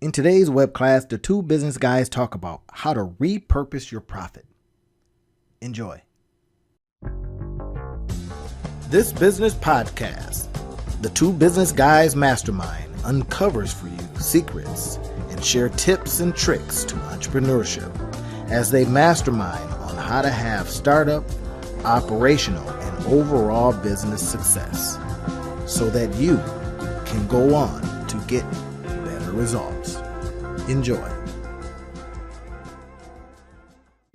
In today's web class, the two business guys talk about how to repurpose your profit. Enjoy. This business podcast, the two business guys mastermind, uncovers for you secrets and share tips and tricks to entrepreneurship as they mastermind on how to have startup, operational, and overall business success so that you can go on to get better results. Enjoy.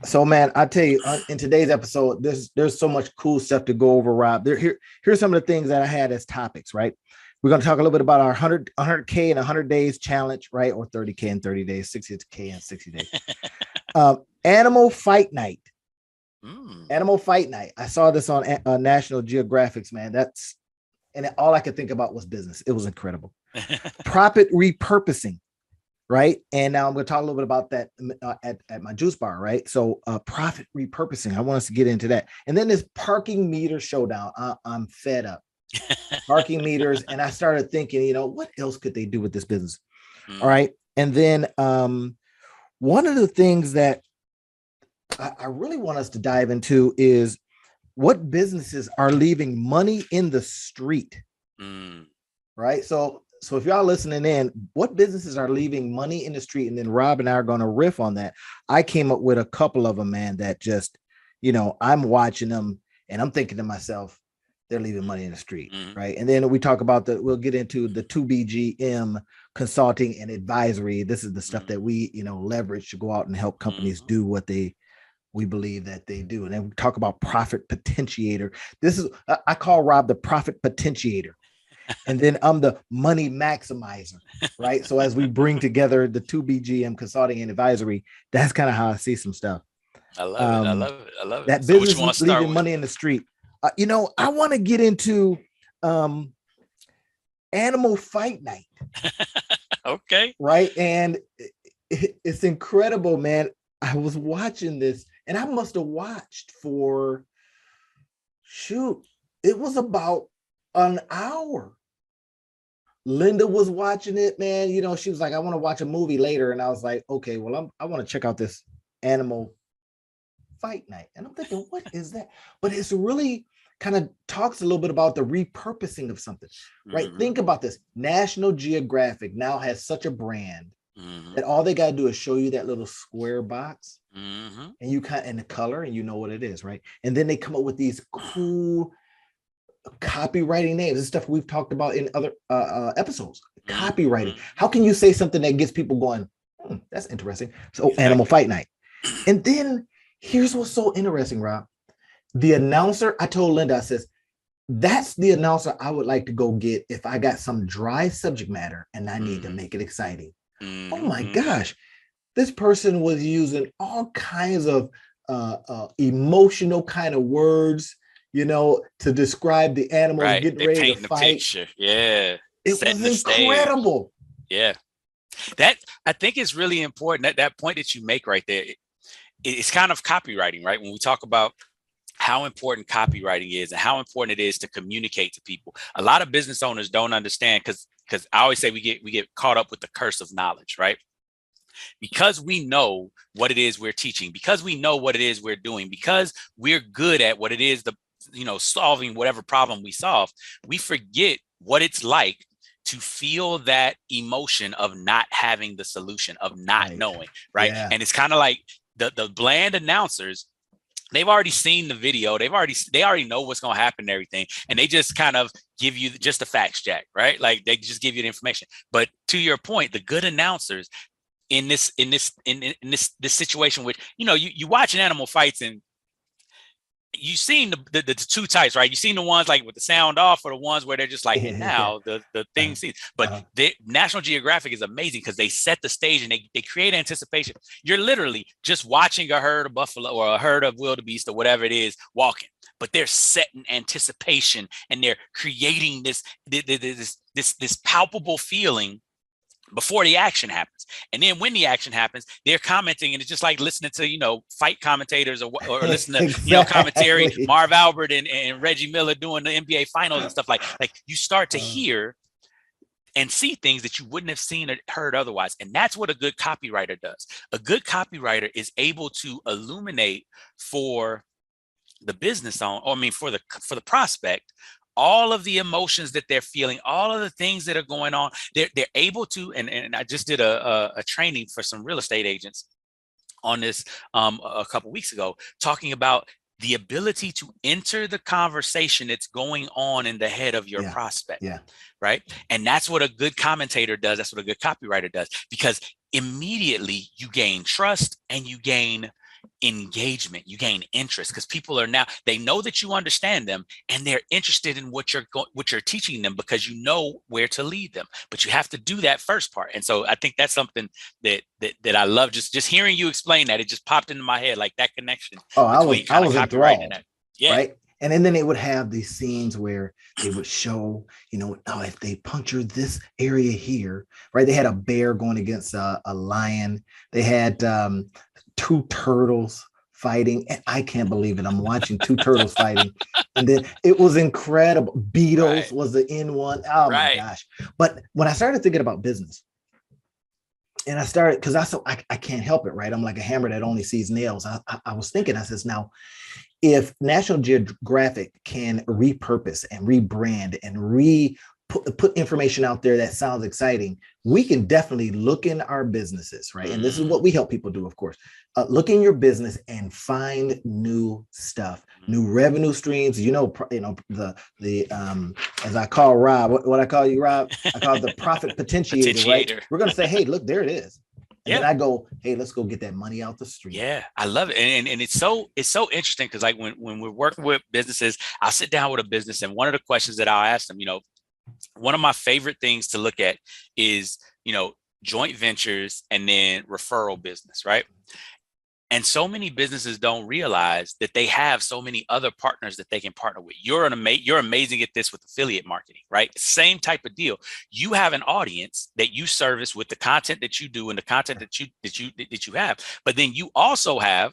So, man, I tell you, in today's episode, there's so much cool stuff to go over, Rob. Here's some of the things that I had as topics, right? We're going to talk a little bit about our 100K in 100 days challenge, right? Or 30K in 30 days, 60K in 60 days. Animal Fight Night. Animal Fight Night. I saw this on National Geographic's, man. And all I could think about was business. It was incredible. Profit repurposing, right? And now I'm going to talk a little bit about that at my juice bar, right? So profit repurposing. I want us to get into that. And then this parking meter showdown. I'm fed up. Parking meters. And I started thinking, what else could they do with this business? All right. And then one of the things that I really want us to dive into is what businesses are leaving money in the street, right? So if y'all listening in, what businesses are leaving money in the street? And then Rob and I are going to riff on that. I came up with a couple of them, man, that just, I'm watching them and I'm thinking to myself, they're leaving money in the street, right? And then we talk about we'll get into the 2BGM consulting and advisory. This is the stuff that we, leverage to go out and help companies do what we believe that they do. And then we talk about profit potentiator. I call Rob the profit potentiator. And then I'm the money maximizer, right? So as we bring together the 2BGM consulting and advisory, that's kind of how I see some stuff. I love it. That So business leaving money in the street. I want to get into Animal Fight Night. Okay. Right. And it's incredible, man. I was watching this and I must have watched for, it was about an hour. Linda was watching it, man. She was like, I want to watch a movie later. And I was like, okay, well, I want to check out this Animal Fight Night. And I'm thinking, what is that? But it's really kind of talks a little bit about the repurposing of something, right? Think about this. National Geographic now has such a brand that all they got to do is show you that little square box and you and the color and you know what it is, right? And then they come up with these cool copywriting names. This stuff we've talked about in other episodes. Copywriting. How can you say something that gets people going, that's interesting? So Animal Fight Night. And then here's what's so interesting, Rob. The announcer, I told Linda, I says, that's the announcer I would like to go get if I got some dry subject matter and I need to make it exciting. Oh my gosh. This person was using all kinds of emotional kind of words, to describe the animals getting ready to fight. Picture. Yeah. It was incredible. Yeah. That I think is really important. That point that you make right there, it's kind of copywriting, right? When we talk about how important copywriting is and how important it is to communicate to people. A lot of business owners don't understand because I always say we get caught up with the curse of knowledge, right? Because we know what it is we're teaching, because we know what it is we're doing, because we're good at what it is, solving whatever problem we solve, we forget what it's like to feel that emotion of not having the solution, of not knowing, right? Yeah. And it's kind of like the bland announcers. They've already seen the video. They already know what's going to happen and everything. And they just kind of give you just the facts, Jack, right? Like they just give you the information. But to your point, the good announcers in this situation, which, you watch an animal fights and you've seen the two types, right? You've seen the ones like with the sound off or the ones where they're just like, now the thing sees. But National Geographic is amazing because they set the stage and they create anticipation. You're literally just watching a herd of buffalo or a herd of wildebeest or whatever it is walking, but they're setting anticipation and they're creating this palpable feeling before the action happens. And then when the action happens, they're commenting, and it's just like listening to, fight commentators or listening to, exactly. Commentary, Marv Albert and Reggie Miller doing the NBA finals and stuff like you start to hear and see things that you wouldn't have seen or heard otherwise. And that's what a good copywriter does. A good copywriter is able to illuminate for the business owner, or I mean for the prospect, all of the emotions that they're feeling, all of the things that are going on. They're able to, and I just did a training for some real estate agents on this a couple weeks ago, talking about the ability to enter the conversation that's going on in the head of your prospect. Yeah. Right. And that's what a good commentator does. That's what a good copywriter does, because immediately you gain trust and you gain engagement, you gain interest, because people are now, they know that you understand them and they're interested in what you're teaching them, because you know where to lead them. But you have to do that first part. And so I think that's something that I love. Just hearing you explain that, it just popped into my head, like that connection. Oh, I was enthralled. That. Yeah. Right. And then they would have these scenes where they would show, if they puncture this area here, right? They had a bear going against a lion. They had two turtles fighting. And I can't believe it. I'm watching two turtles fighting. And then it was incredible. Beatles was the N one. Oh my gosh. But when I started thinking about business, and I started, because I can't help it, right? I'm like a hammer that only sees nails. I was thinking, I says, now, if National Geographic can repurpose and rebrand and put information out there that sounds exciting, we can definitely look in our businesses, right? And this is what we help people do, of course. Look in your business and find new stuff, new revenue streams. As I call Rob, what I call you, Rob? I call it the profit potentiator, right? We're going to say, hey, look, there it is. And then I go, hey, let's go get that money out the street. Yeah, I love it. And it's so interesting, because like when we're working with businesses, I'll sit down with a business, and one of the questions that I'll ask them, one of my favorite things to look at is, joint ventures and then referral business, right? And so many businesses don't realize that they have so many other partners that they can partner with. You're amazing at this with affiliate marketing, right? Same type of deal. You have an audience that you service with the content that you do and the content that you have. But then you also have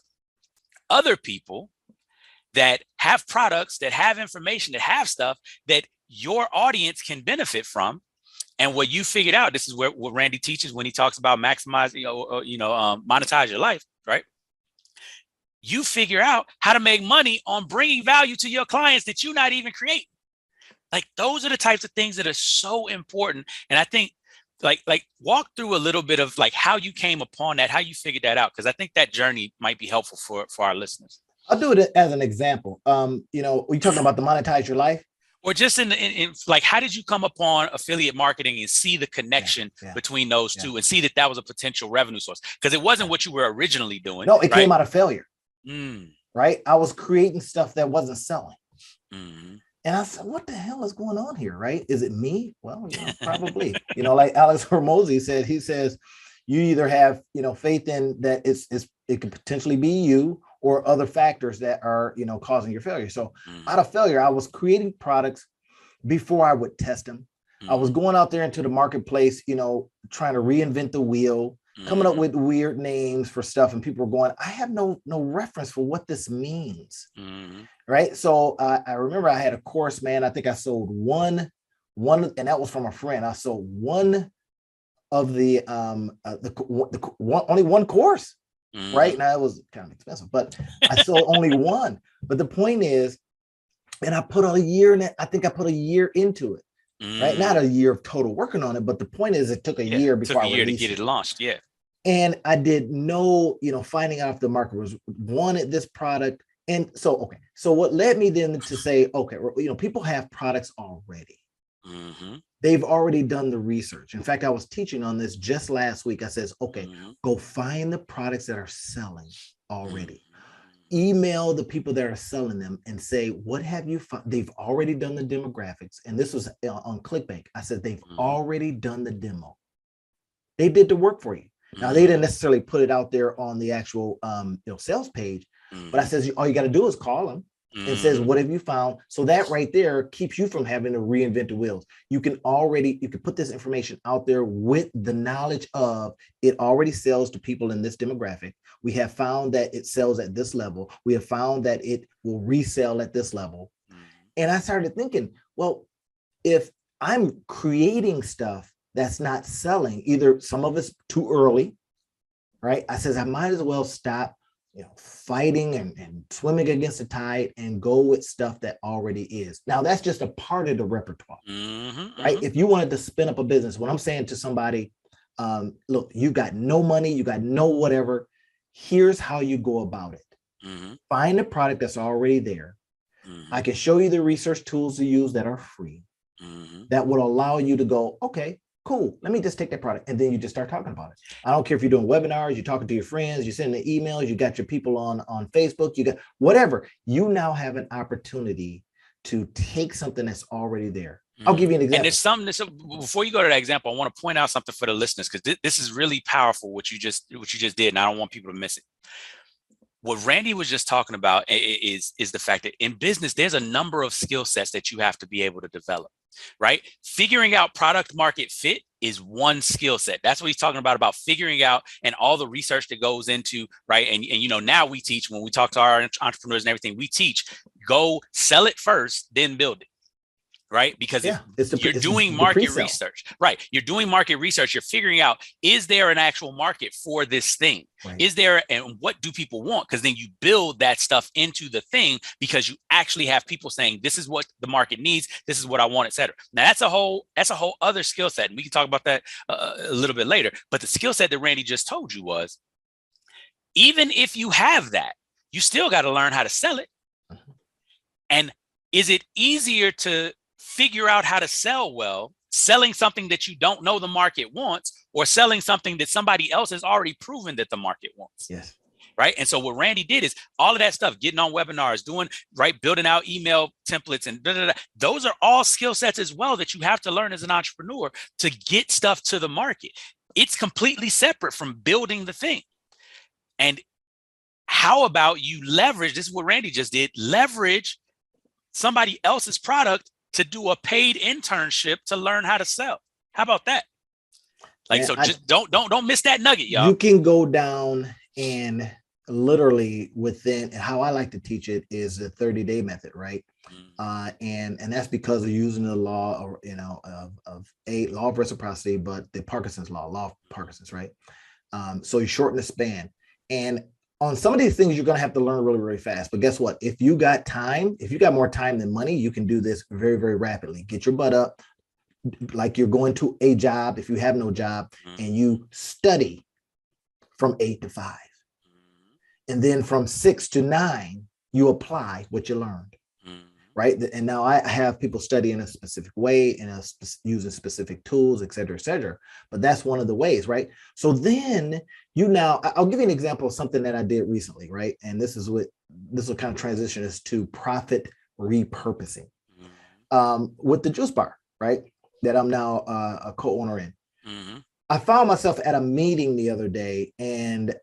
other people that have products, that have information, that have stuff that your audience can benefit from. And what you figured out, this is what Randy teaches when he talks about maximizing, monetize your life, right? You figure out how to make money on bringing value to your clients that you're not even creating. Like, those are the types of things that are so important. And I think like walk through a little bit of like how you came upon that, how you figured that out, because I think that journey might be helpful for our listeners. I'll do it as an example. We talking about the monetize your life, or just in like, how did you come upon affiliate marketing and see the connection between those two, and see that was a potential revenue source? Because it wasn't what you were originally doing. No, it came out of failure. Right. I was creating stuff that wasn't selling. And I said, what the hell is going on here? Right. Is it me? Well, probably, like Alex Hormozy said, he says, you either have, faith in that it could potentially be you, or other factors that are, causing your failure. So out of failure, I was creating products before I would test them. I was going out there into the marketplace, trying to reinvent the wheel, coming up with weird names for stuff, and people were going, I have no reference for what this means. Right. So I remember I had a course, man. I think I sold one, and that was from a friend. I sold one of the only one course. Right. Now, it was kind of expensive, but I sold only one. But the point is, and I put a year in it. I think I put a year into it. Right. Not a year of total working on it, but the point is, it took a year before I released to get it launched. Yeah. And I did no, finding out if the market wanted this product. And so what led me then to say, okay, people have products already. They've already done the research. In fact, I was teaching on this just last week. I says, okay, go find the products that are selling already. Email the people that are selling them and say, what have you found? They've already done the demographics. And this was on ClickBank. I said, they've already done the demo. They did the work for you. Now, they didn't necessarily put it out there on the actual sales page, but I says, all you got to do is call them and says, what have you found? So that right there keeps you from having to reinvent the wheels. You can put this information out there with the knowledge of it already sells to people in this demographic. We have found that it sells at this level. We have found that it will resell at this level. And I started thinking, well, if I'm creating stuff that's not selling. Either some of it's too early, right? I says I might as well stop, fighting and swimming against the tide and go with stuff that already is. Now that's just a part of the repertoire, right? If you wanted to spin up a business, what I'm saying to somebody, look, you got no money, you got no whatever. Here's how you go about it. Find a product that's already there. I can show you the research tools to use that are free. That would allow you to go, okay, cool. Let me just take that product. And then you just start talking about it. I don't care if you're doing webinars, you're talking to your friends, you're sending emails, you got your people on Facebook, you got whatever. You now have an opportunity to take something that's already there. I'll give you an example. And there's something before you go to that example, I want to point out something for the listeners, because this is really powerful, what you just did. And I don't want people to miss it. What Randy was just talking about is the fact that in business, there's a number of skill sets that you have to be able to develop, right? Figuring out product market fit is one skill set. That's what he's talking about figuring out and all the research that goes into, right? And now we teach, when we talk to our entrepreneurs and everything, we teach, go sell it first, then build it. Right? Because you're doing market research, right? You're doing market research. You're figuring out, is there an actual market for this thing? Right. Is there, and what do people want? Because then you build that stuff into the thing, because you actually have people saying, this is what the market needs. This is what I want, et cetera. Now that's a whole other skill set. And we can talk about that a little bit later. But the skill set that Randy just told you was, even if you have that, you still got to learn how to sell it. And is it easier to figure out how to sell well, selling something that you don't know the market wants, or selling something that somebody else has already proven that the market wants? Yes. Right. And so what Randy did is all of that stuff, getting on webinars, building out email templates and those are all skill sets as well that you have to learn as an entrepreneur to get stuff to the market. It's completely separate from building the thing. And how about you leverage, this is what Randy just did, leverage somebody else's product to do a paid internship to learn how to sell. How about that? Just don't miss that nugget, y'all. You can go down and literally within, how I like to teach it is the 30-day method, right? And that's because of using the law, or of a law of reciprocity, but the Parkinson's law of Parkinson's, right? So you shorten the span. And on some of these things, you're going to have to learn really, really fast. But guess what? If you got more time than money, you can do this very, very rapidly. Get your butt up like you're going to a job if you have no job, and you study from 8 to 5. And then from 6 to 9, you apply what you learned. Right. And now I have people study in a specific way and using specific tools, et cetera, et cetera. But that's one of the ways. Right. So then I'll give you an example of something that I did recently. Right. And this will kind of transition us to profit repurposing with the juice bar. Right. That I'm now a co-owner in. I found myself at a meeting the other day, and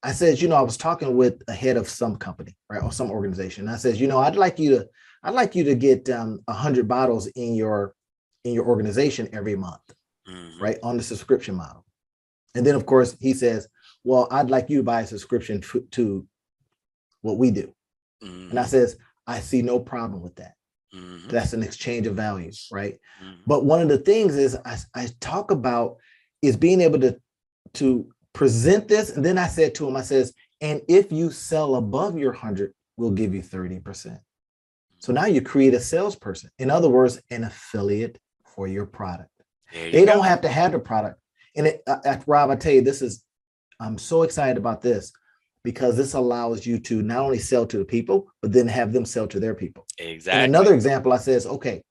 I said, I was talking with a head of some company, right, or some organization. And I said, I'd like you to get 100 bottles in your organization every month, right, on the subscription model. And then, of course, he says, well, I'd like you to buy a subscription to what we do. And I says, I see no problem with that. That's an exchange of values, right? But one of the things is I talk about is being able to present this. And then I said to him, and if you sell above your 100, we'll give you 30%. So now you create a salesperson. In other words, an affiliate for your product. They don't have to have the product. And Rob, I tell you, I'm so excited about this, because this allows you to not only sell to the people, but then have them sell to their people. Exactly. And another example, I says, okay,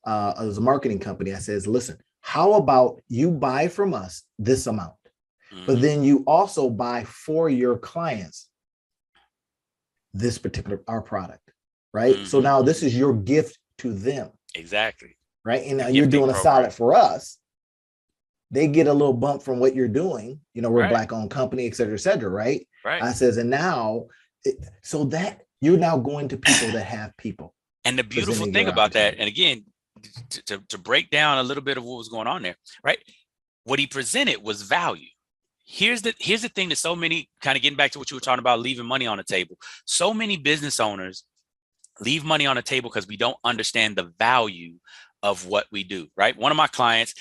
as a marketing company, I says, listen, how about you buy from us this amount? But then you also buy for your clients this particular our product, right? So now this is your gift to them. Exactly. Right. And now you're doing a solid for us. They get a little bump from what you're doing. We're a Black-owned company, et cetera, right? Right. I says, and now, so that you're now going to people that have people. And the beautiful thing about that, and again, to break down a little bit of what was going on there, right? What he presented was value. Here's the thing that so many, kind of getting back to what you were talking about, leaving money on the table. So many business owners leave money on the table because we don't understand the value of what we do, right? One of my clients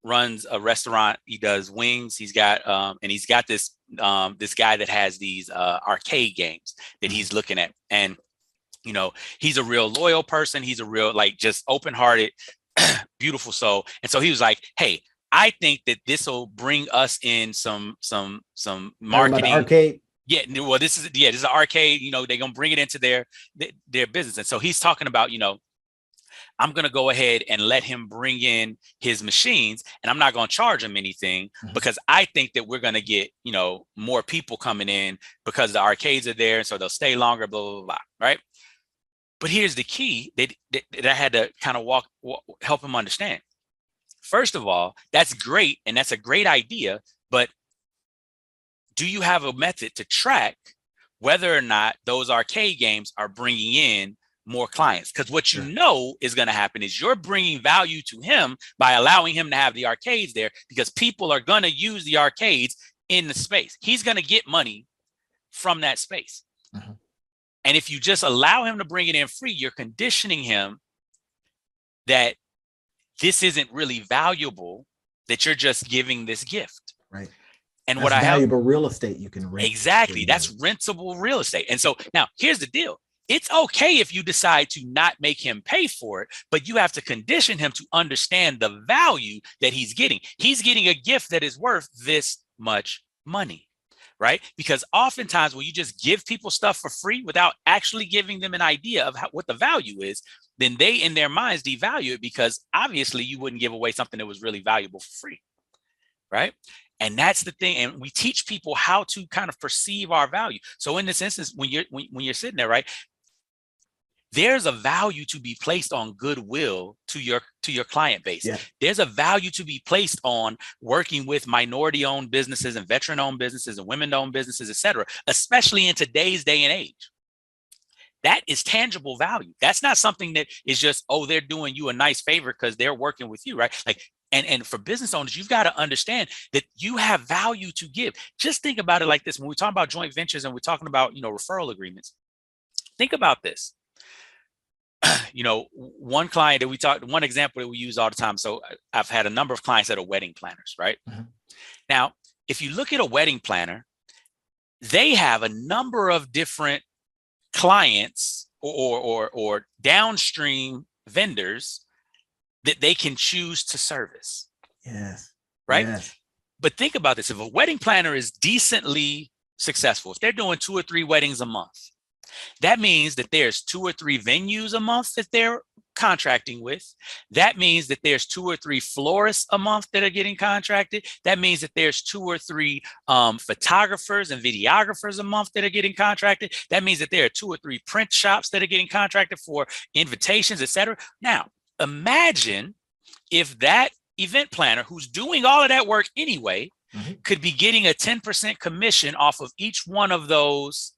runs a restaurant. He does wings. He's got and he's got this this guy that has these arcade games that he's looking at. And you know, he's a real loyal person. He's a real, like, just open-hearted, beautiful soul. And so he was like, hey, I think that this will bring us in some marketing. Arcade. Yeah, well, this is an arcade. You know, they're gonna bring it into their business. And so he's talking about, you know, I'm going to go ahead and let him bring in his machines, and I'm not going to charge him anything because I think that we're going to get, you know, more people coming in because the arcades are there. And so they'll stay longer, blah, blah, blah, right? But here's the key that I had to kind of help him understand. First of all, that's great. And that's a great idea. But do you have a method to track whether or not those arcade games are bringing in more clients? Because what you know is going to happen is you're bringing value to him by allowing him to have the arcades there, because people are going to use the arcades in the space. He's going to get money from that space. And if you just allow him to bring it in free, you're conditioning him that this isn't really valuable, that you're just giving this gift. Right. And that's what I have valuable real estate you can rent. Exactly. That's rentable real estate. And so now here's the deal. It's okay if you decide to not make him pay for it, but you have to condition him to understand the value that he's getting. He's getting a gift that is worth this much money, right? Because oftentimes when you just give people stuff for free without actually giving them an idea of what the value is, then they in their minds devalue it, because obviously you wouldn't give away something that was really valuable for free, right? And that's the thing. And we teach people how to kind of perceive our value. So in this instance, when you're sitting there, right, there's a value to be placed on goodwill to your client base. Yeah. There's a value to be placed on working with minority-owned businesses and veteran-owned businesses and women-owned businesses, et cetera, especially in today's day and age. That is tangible value. That's not something that is just, oh, they're doing you a nice favor because they're working with you, right? Like, and for business owners, you've got to understand that you have value to give. Just think about it like this. When we talk about joint ventures and we're talking about, you know, referral agreements, think about this. You know, one example that we use all the time. So I've had a number of clients that are wedding planners, right? Now, if you look at a wedding planner, they have a number of different clients or downstream vendors that they can choose to service. Yes. Right. Yes. But think about this. If a wedding planner is decently successful, if they're doing 2 or 3 weddings a month, that means that there's 2 or 3 venues a month that they're contracting with. That means that there's 2 or 3 florists a month that are getting contracted. That means that there's 2 or 3 photographers and videographers a month that are getting contracted. That means that there are 2 or 3 print shops that are getting contracted for invitations, et cetera. Now, imagine if that event planner, who's doing all of that work anyway, could be getting a 10% commission off of each one of those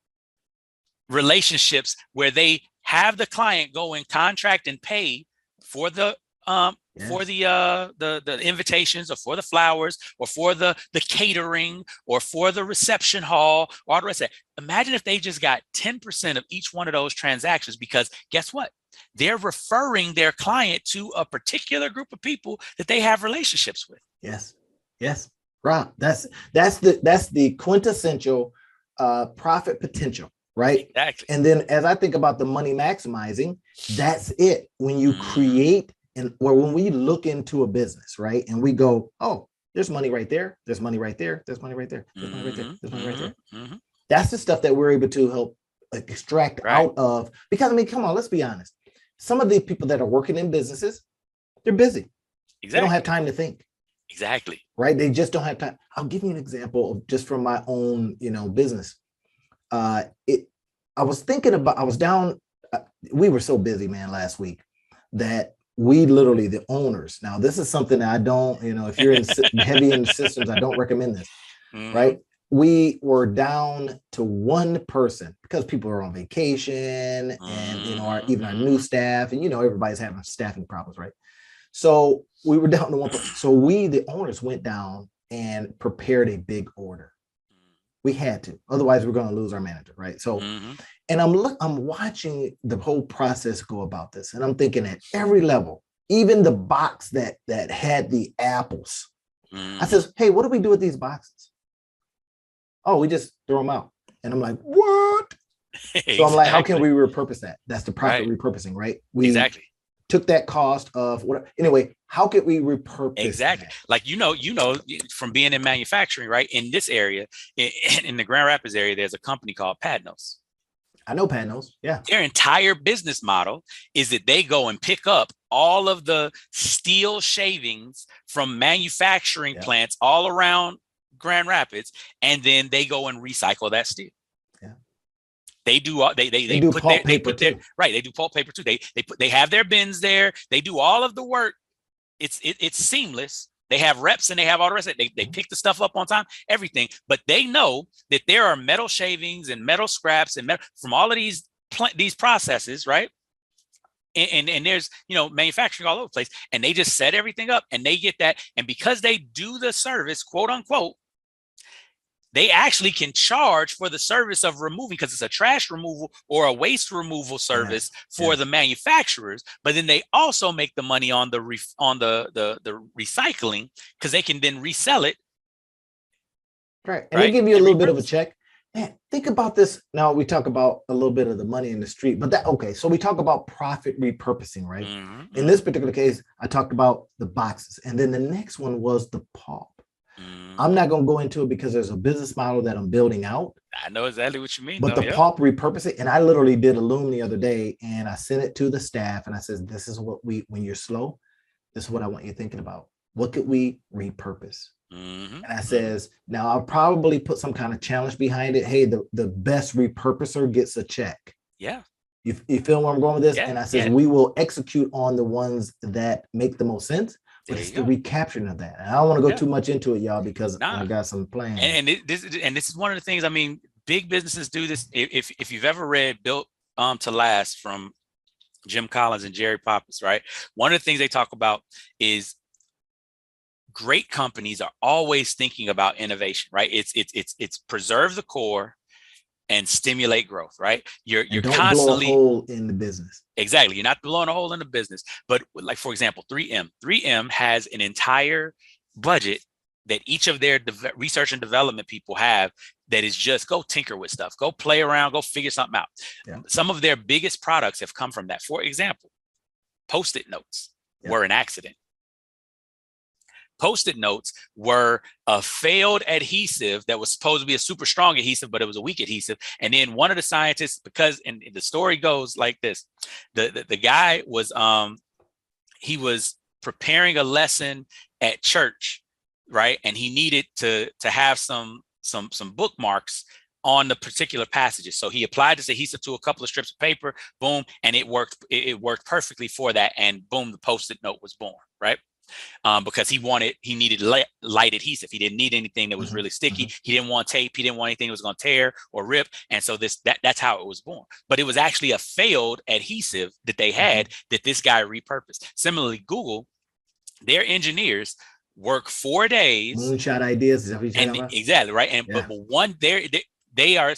relationships where they have the client go and contract and pay for the invitations, or for the flowers, or for the catering, or for the reception hall, or all the rest of that. Imagine if they just got 10% of each one of those transactions, because guess what? They're referring their client to a particular group of people that they have relationships with. Yes. Yes. Rob, that's the quintessential profit potential. Right. Exactly. And then as I think about the money maximizing, that's it. When you create when we look into a business, right, and we go, oh, there's money right there. There's money right there. There's money right there. There's money right there. There's money right there. That's the stuff that we're able to help extract out of. Because, I mean, come on, let's be honest. Some of the people that are working in businesses, they're busy. Exactly. They don't have time to think. Exactly. Right. They just don't have time. I'll give you an example of just from my own, business. I was down, we were so busy, man, last week that we literally, the owners, now this is something that I don't, if you're heavy in systems, I don't recommend this, right? We were down to one person because people are on vacation and, even our new staff and, everybody's having staffing problems, right? So we were down to one person. So the owners went down and prepared a big order. We had to, otherwise we're going to lose our manager, right? So, and I'm watching the whole process go about this, and I'm thinking at every level, even the box that had the apples. I says, hey, what do we do with these boxes? Oh, we just throw them out. And I'm like, what? Exactly. So I'm like, how can we repurpose that? That's the profit repurposing, right? We took that cost of what anyway, how could we repurpose exactly that? Like from being in manufacturing, right? In this area, in the Grand Rapids area, there's a company called Padnos. I know Padnos. Yeah. Their entire business model is that they go and pick up all of the steel shavings from manufacturing plants all around Grand Rapids, and then they go and recycle that steel. They do they put pulp paper too. They do pulp paper too. They have their bins there. They do all of the work. It's seamless. They have reps and they have all the rest of it. They pick the stuff up on time, everything. But they know that there are metal shavings and metal scraps and metal, from all of these processes, right? And there's manufacturing all over the place, and they just set everything up and they get that. And because they do the service, quote unquote, they actually can charge for the service of removing, because it's a trash removal or a waste removal service for the manufacturers. But then they also make the money on the recycling, because they can then resell it. Right. And they give you a little bit of a check. Man, think about this. Now we talk about a little bit of the money in the street, but so we talk about profit repurposing, right? In this particular case, I talked about the boxes, and then the next one was the pulp. I'm not going to go into it because there's a business model that I'm building out. I know exactly what you mean. But the pulp repurposing, and I literally did a loom the other day, and I sent it to the staff, and I said, this is what when you're slow, this is what I want you thinking about. What could we repurpose? And I says, now I'll probably put some kind of challenge behind it. Hey, the best repurposer gets a check. Yeah. You feel where I'm going with this? And I says, we will execute on the ones that make the most sense. But it's the recapturing of that. And I don't want to go too much into it, y'all, because I got some plans. And this is one of the things. I mean, big businesses do this. If you've ever read Built to Last from Jim Collins and Jerry Pappas, right? One of the things they talk about is great companies are always thinking about innovation, right? It's preserve the core and stimulate growth, right? You're don't constantly blow a hole in the business. Exactly. You're not blowing a hole in the business. But like, for example, 3M has an entire budget that each of their research and development people have, that is just go tinker with stuff, go play around, go figure something out. Some of their biggest products have come from that. For example, Post-it notes were an accident. Post-it notes were a failed adhesive that was supposed to be a super strong adhesive, but it was a weak adhesive. And then one of the scientists, and the story goes like this, the guy was, he was preparing a lesson at church, right? And he needed to have some bookmarks on the particular passages. So he applied this adhesive to a couple of strips of paper, boom, and it worked. It worked perfectly for that. And boom, the Post-it note was born, right? Because he needed light adhesive. He didn't need anything that was really sticky. He didn't want tape. He didn't want anything that was going to tear or rip. And so that's how it was born. But it was actually a failed adhesive that they had that this guy repurposed. Similarly, Google, their engineers work 4 days. Moonshot ideas. Is that what you're talking about? Exactly, right. And but one, they are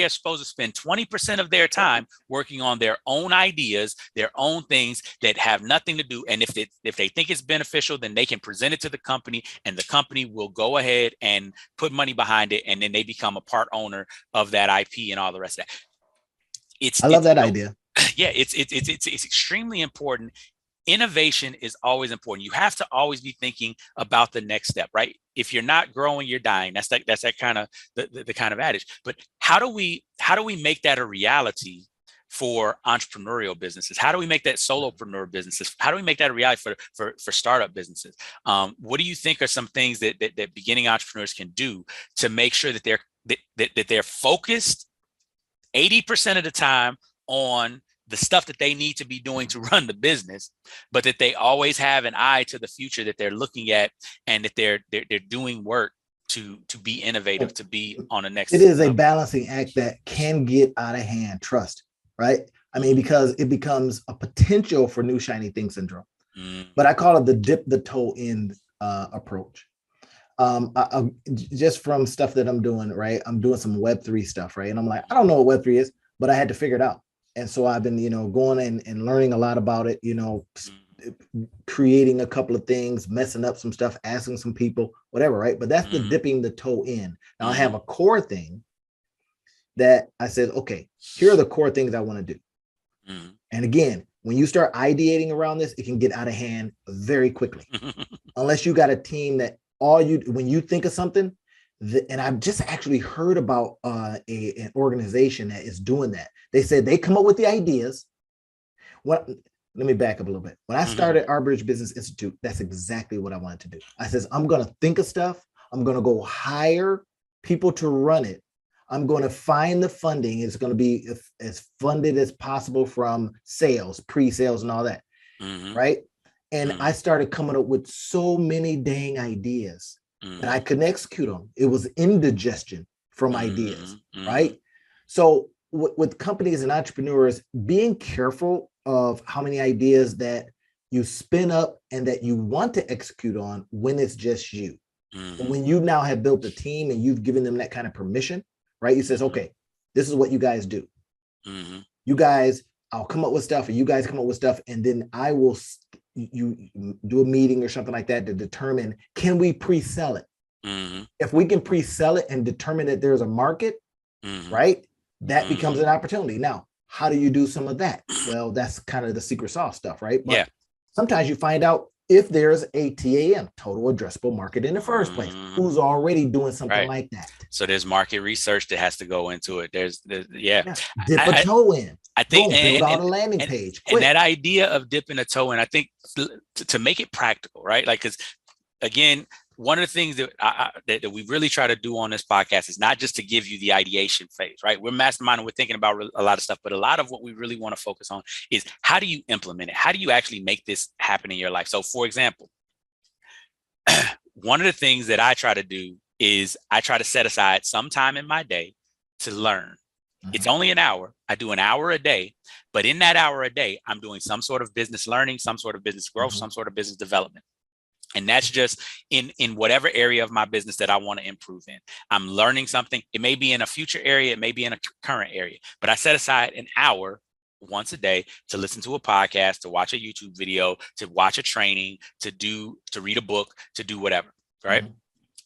supposed to spend 20% of their time working on their own ideas, their own things that have nothing to do. And if they think it's beneficial, then they can present it to the company, and the company will go ahead and put money behind it, and then they become a part owner of that IP and all the rest of that. I love that idea. Yeah, it's extremely important. Innovation is always important. You have to always be thinking about the next step, right? If you're not growing, you're dying. That's that kind of the kind of adage. But how do we make that a reality for entrepreneurial businesses? How do we make that solopreneur businesses? How do we make that a reality for startup businesses? What do you think are some things that beginning entrepreneurs can do to make sure that they're focused 80% of the time on the stuff that they need to be doing to run the business, but that they always have an eye to the future that they're looking at, and that they're doing work to be innovative, to be on the next. It is a balancing act that can get out of hand. Trust, right? I mean, because it becomes a potential for new shiny thing syndrome. But I call it the dip the toe in approach. Just from stuff that I'm doing, right? I'm doing some Web3 stuff, right? And I'm like, I don't know what Web3 is, but I had to figure it out. And so I've been, going and learning a lot about it, creating a couple of things, messing up some stuff, asking some people, whatever, right? But that's the dipping the toe in. Now I have a core thing that I said, okay, here are the core things I want to do. And again, when you start ideating around this, it can get out of hand very quickly. Unless you got a team that when you think of something, and I've just actually heard about an organization that is doing that. They said they come up with the ideas. Let me back up a little bit. When I started Our Bridge Business Institute, that's exactly what I wanted to do. I says, I'm going to think of stuff. I'm going to go hire people to run it. I'm going to find the funding. It's going to be as funded as possible from sales, pre-sales and all that, right? And I started coming up with so many dang ideas that I couldn't execute on. It was indigestion from ideas, right? So with companies and entrepreneurs, being careful of how many ideas that you spin up and that you want to execute on when it's just you. And when you now have built a team and you've given them that kind of permission, right? You says, okay, this is what you guys do. You guys, I'll come up with stuff, or you guys come up with stuff, and then I will you do a meeting or something like that to determine, can we pre-sell it? If we can pre-sell it and determine that there's a market, right? That becomes an opportunity. Now, how do you do some of that? Well, that's kind of the secret sauce stuff, right? But sometimes you find out if there's a TAM, total addressable market in the first place, who's already doing something like that. So there's market research that has to go into it. There's dip a toe in. I think build out a landing page. And that idea of dipping a toe in, I think to make it practical, right? Like, because again, one of the things that that we really try to do on this podcast is not just to give you the ideation phase, right? We're masterminding, we're thinking about a lot of stuff, but a lot of what we really want to focus on is how do you implement it? How do you actually make this happen in your life? So for example, one of the things that I try to do is I try to set aside some time in my day to learn. It's only an hour. I do an hour a day, but in that hour a day, I'm doing some sort of business learning, some sort of business growth, some sort of business development. And that's just in whatever area of my business that I want to improve in. I'm learning something. It may be in a future area. It may be in a current area, but I set aside an hour once a day to listen to a podcast, to watch a YouTube video, to watch a training, to read a book, to do whatever. Right.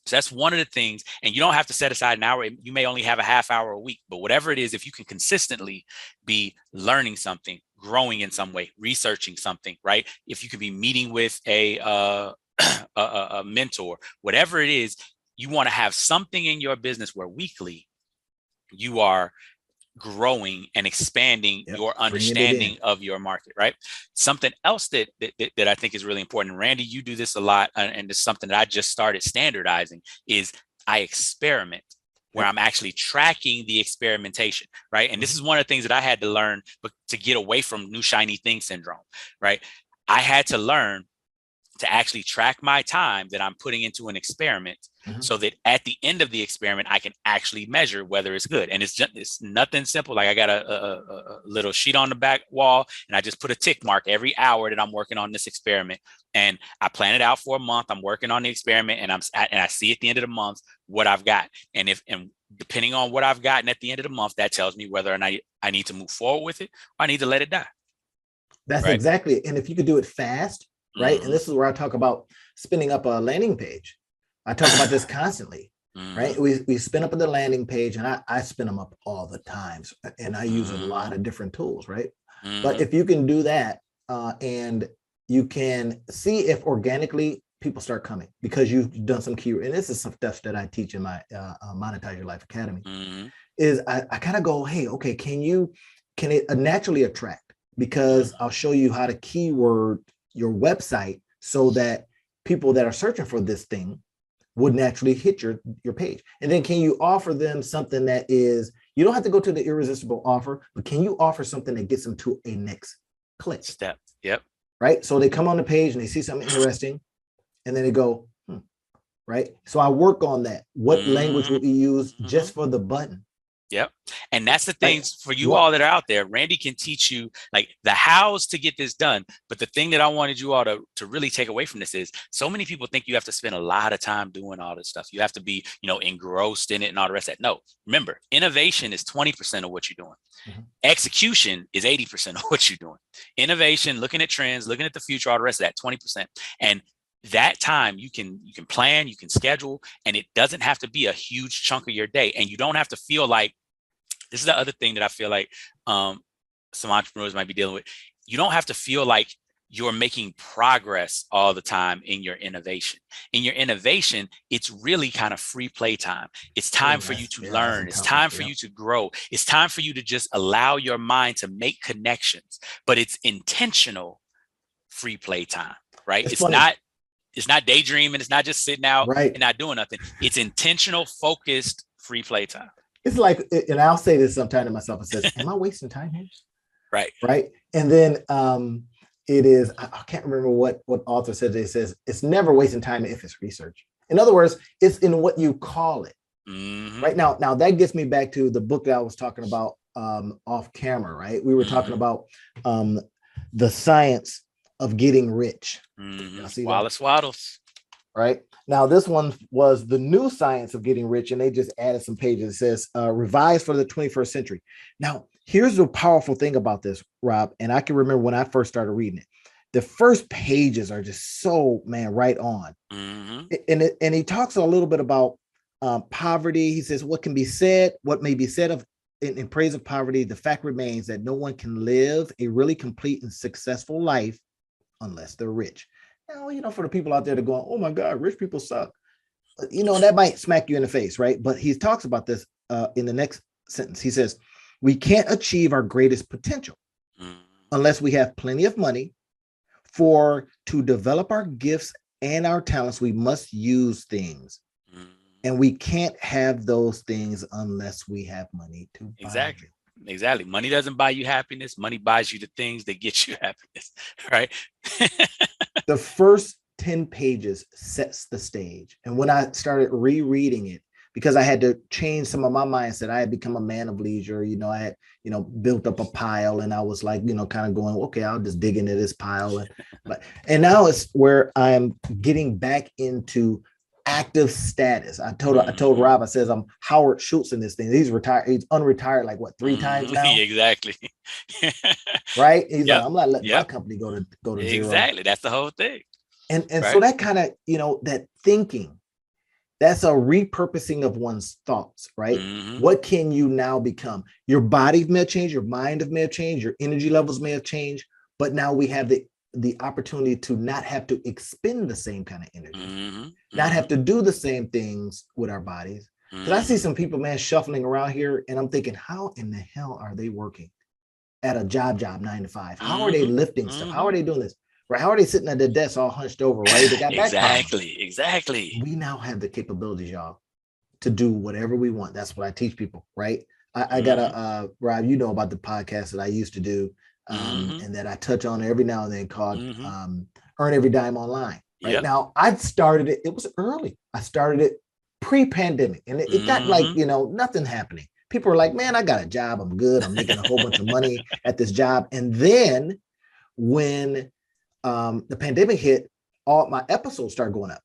So that's one of the things. And you don't have to set aside an hour. You may only have a half hour a week, but whatever it is, if you can consistently be learning something, growing in some way, researching something, right? If you could be meeting with a mentor, whatever it is, you want to have something in your business where weekly you are growing and expanding your understanding of your market, right? Something else that I think is really important, and Randy, you do this a lot, and it's something that I just started standardizing, is I experiment where I'm actually tracking the experimentation, right? And this is one of the things that I had to learn to get away from new shiny thing syndrome, right? I had to learn to actually track my time that I'm putting into an experiment so that at the end of the experiment, I can actually measure whether it's good. And it's nothing simple. Like I got a little sheet on the back wall and I just put a tick mark every hour that I'm working on this experiment. And I plan it out for a month. I'm working on the experiment and I see at the end of the month what I've got. And depending on what I've gotten at the end of the month, that tells me whether or not I need to move forward with it or I need to let it die. That's right? Exactly it. And if you could do it fast, right? And this is where I talk about spinning up a landing page. I talk about this constantly, right? We spin up the landing page and I spin them up all the time. And I use a lot of different tools, right? But if you can do that and you can see if organically people start coming because you've done some keyword, and this is some stuff that I teach in my Monetize Your Life Academy, is I kind of go, hey, okay, can it naturally attract? Because I'll show you how to keyword your website so that people that are searching for this thing would naturally hit your page. And then can you offer them something that is, you don't have to go to the irresistible offer, but can you offer something that gets them to a next click? Step. Yep. Right. So they come on the page and they see something interesting and then they go, right. So I work on that. What language would we use just for the button? Yep. And that's the things for you What? all that are out there. Randy can teach you like the hows to get this done. But the thing that I wanted you all to really take away from this is so many people think you have to spend a lot of time doing all this stuff. You have to be, engrossed in it and all the rest of that. No, remember, innovation is 20% of what you're doing. Mm-hmm. Execution is 80% of what you're doing. Innovation, looking at trends, looking at the future, all the rest of that 20%. And that time you can plan, you can schedule, and it doesn't have to be a huge chunk of your day. And you don't have to feel like, this is the other thing that I feel like some entrepreneurs might be dealing with. You don't have to feel like you're making progress all the time in your innovation. In your innovation, it's really kind of free play time. It's time for you to learn. It's time for you to grow. It's time for you to just allow your mind to make connections, but it's intentional free play time, right? It's not daydreaming. It's not just sitting out and not doing nothing. It's intentional, focused, free play time. It's like, and I'll say this sometime to myself, and says, am I wasting time here? Right. Right. And then it is, I can't remember what author said. It says, it's never wasting time if it's research. In other words, it's in what you call it. Mm-hmm. Right now that gets me back to the book that I was talking about off camera, right? We were talking about the science of getting rich. Mm-hmm. Wallace Waddles. Right now, this one was the new science of getting rich, and they just added some pages. It says revised for the 21st century. Now, here's the powerful thing about this, Rob, and I can remember when I first started reading it. The first pages are just so, right on. Mm-hmm. And he talks a little bit about poverty. He says what may be said of in praise of poverty. The fact remains that no one can live a really complete and successful life unless they're rich. Now, for the people out there that are going, oh my God, rich people suck. That might smack you in the face, right? But he talks about this in the next sentence. He says, we can't achieve our greatest potential unless we have plenty of money. To develop our gifts and our talents, we must use things. And we can't have those things unless we have money to buy Exactly. Exactly. Money doesn't buy you happiness. Money buys you the things that get you happiness, right? The first 10 pages sets the stage. And when I started rereading it, because I had to change some of my mindset, I had become a man of leisure. I had, built up a pile, and I was like, kind of going, okay, I'll just dig into this pile. And now it's where I'm getting back into active status. I told Rob, I says, I'm Howard Schultz in this thing. He's retired. He's unretired like 3 times now. Exactly. Right. He's like, I'm not letting my company go to zero. Exactly. That's the whole thing. And so that kind of, that thinking, that's a repurposing of one's thoughts, right? Mm-hmm. What can you now become? Your body may have changed, your mind may have changed, your energy levels may have changed, but now we have the opportunity to not have to expend the same kind of energy, not have to do the same things with our bodies. Because I see some people, shuffling around here, and I'm thinking, how in the hell are they working at a job 9 to 5? How are they lifting stuff? How are they doing this? Right? How are they sitting at their desk all hunched over, right? They got Exactly. We now have the capabilities, y'all, to do whatever we want. That's what I teach people, right? I got a Rob, about the podcast that I used to do, and that I touch on every now and then, called Earn Every Dime Online. Right now, I started it. It was early. I started it pre-pandemic, and it got like nothing happening. People were like, "Man, I got a job. I'm good. I'm making a whole bunch of money at this job." And then when the pandemic hit, all my episodes started going up,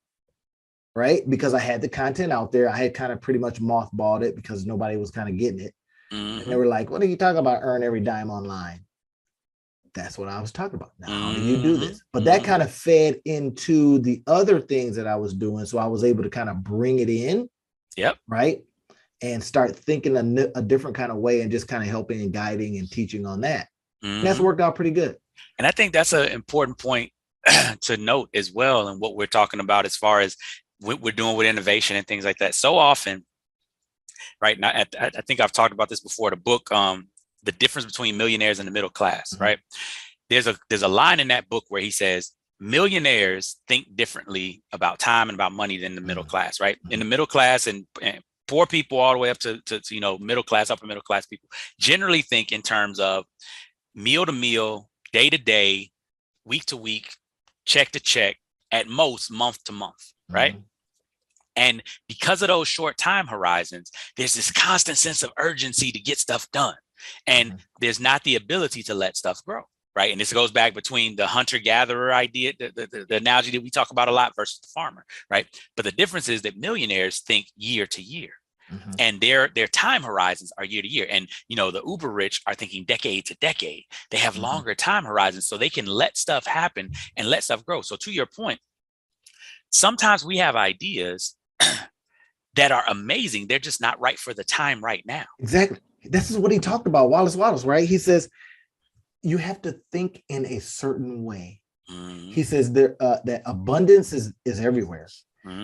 right? Because I had the content out there. I had kind of pretty much mothballed it because nobody was kind of getting it. And they were like, what are you talking about? Earn every dime online. That's what I was talking about. Now, how do you do this? But that kind of fed into the other things that I was doing. So I was able to kind of bring it in. Yep. Right. And start thinking a different kind of way, and just kind of helping and guiding and teaching on that. And that's worked out pretty good. And I think that's an important point to note as well. And what we're talking about as far as what we're doing with innovation and things like that. So often, right now, I think I've talked about this before, the book, The Difference Between Millionaires and the Middle Class, right? There's a line in that book where he says, millionaires think differently about time and about money than the middle class, right? In the middle class and poor people all the way up to middle class, upper middle class people generally think in terms of meal to meal, day to day, week to week, check to check, at most month to month, right? And because of those short time horizons, there's this constant sense of urgency to get stuff done. And there's not the ability to let stuff grow. Right. And this goes back between the hunter-gatherer idea, the analogy that we talk about a lot, versus the farmer. Right. But the difference is that millionaires think year to year. And their time horizons are year to year. And, you know, the uber rich are thinking decade to decade. They have longer time horizons, so they can let stuff happen and let stuff grow. So to your point, sometimes we have ideas that are amazing. They're just not right for the time right now. Exactly. This is what he talked about, Wallace, right? He says, you have to think in a certain way. He says that abundance is everywhere.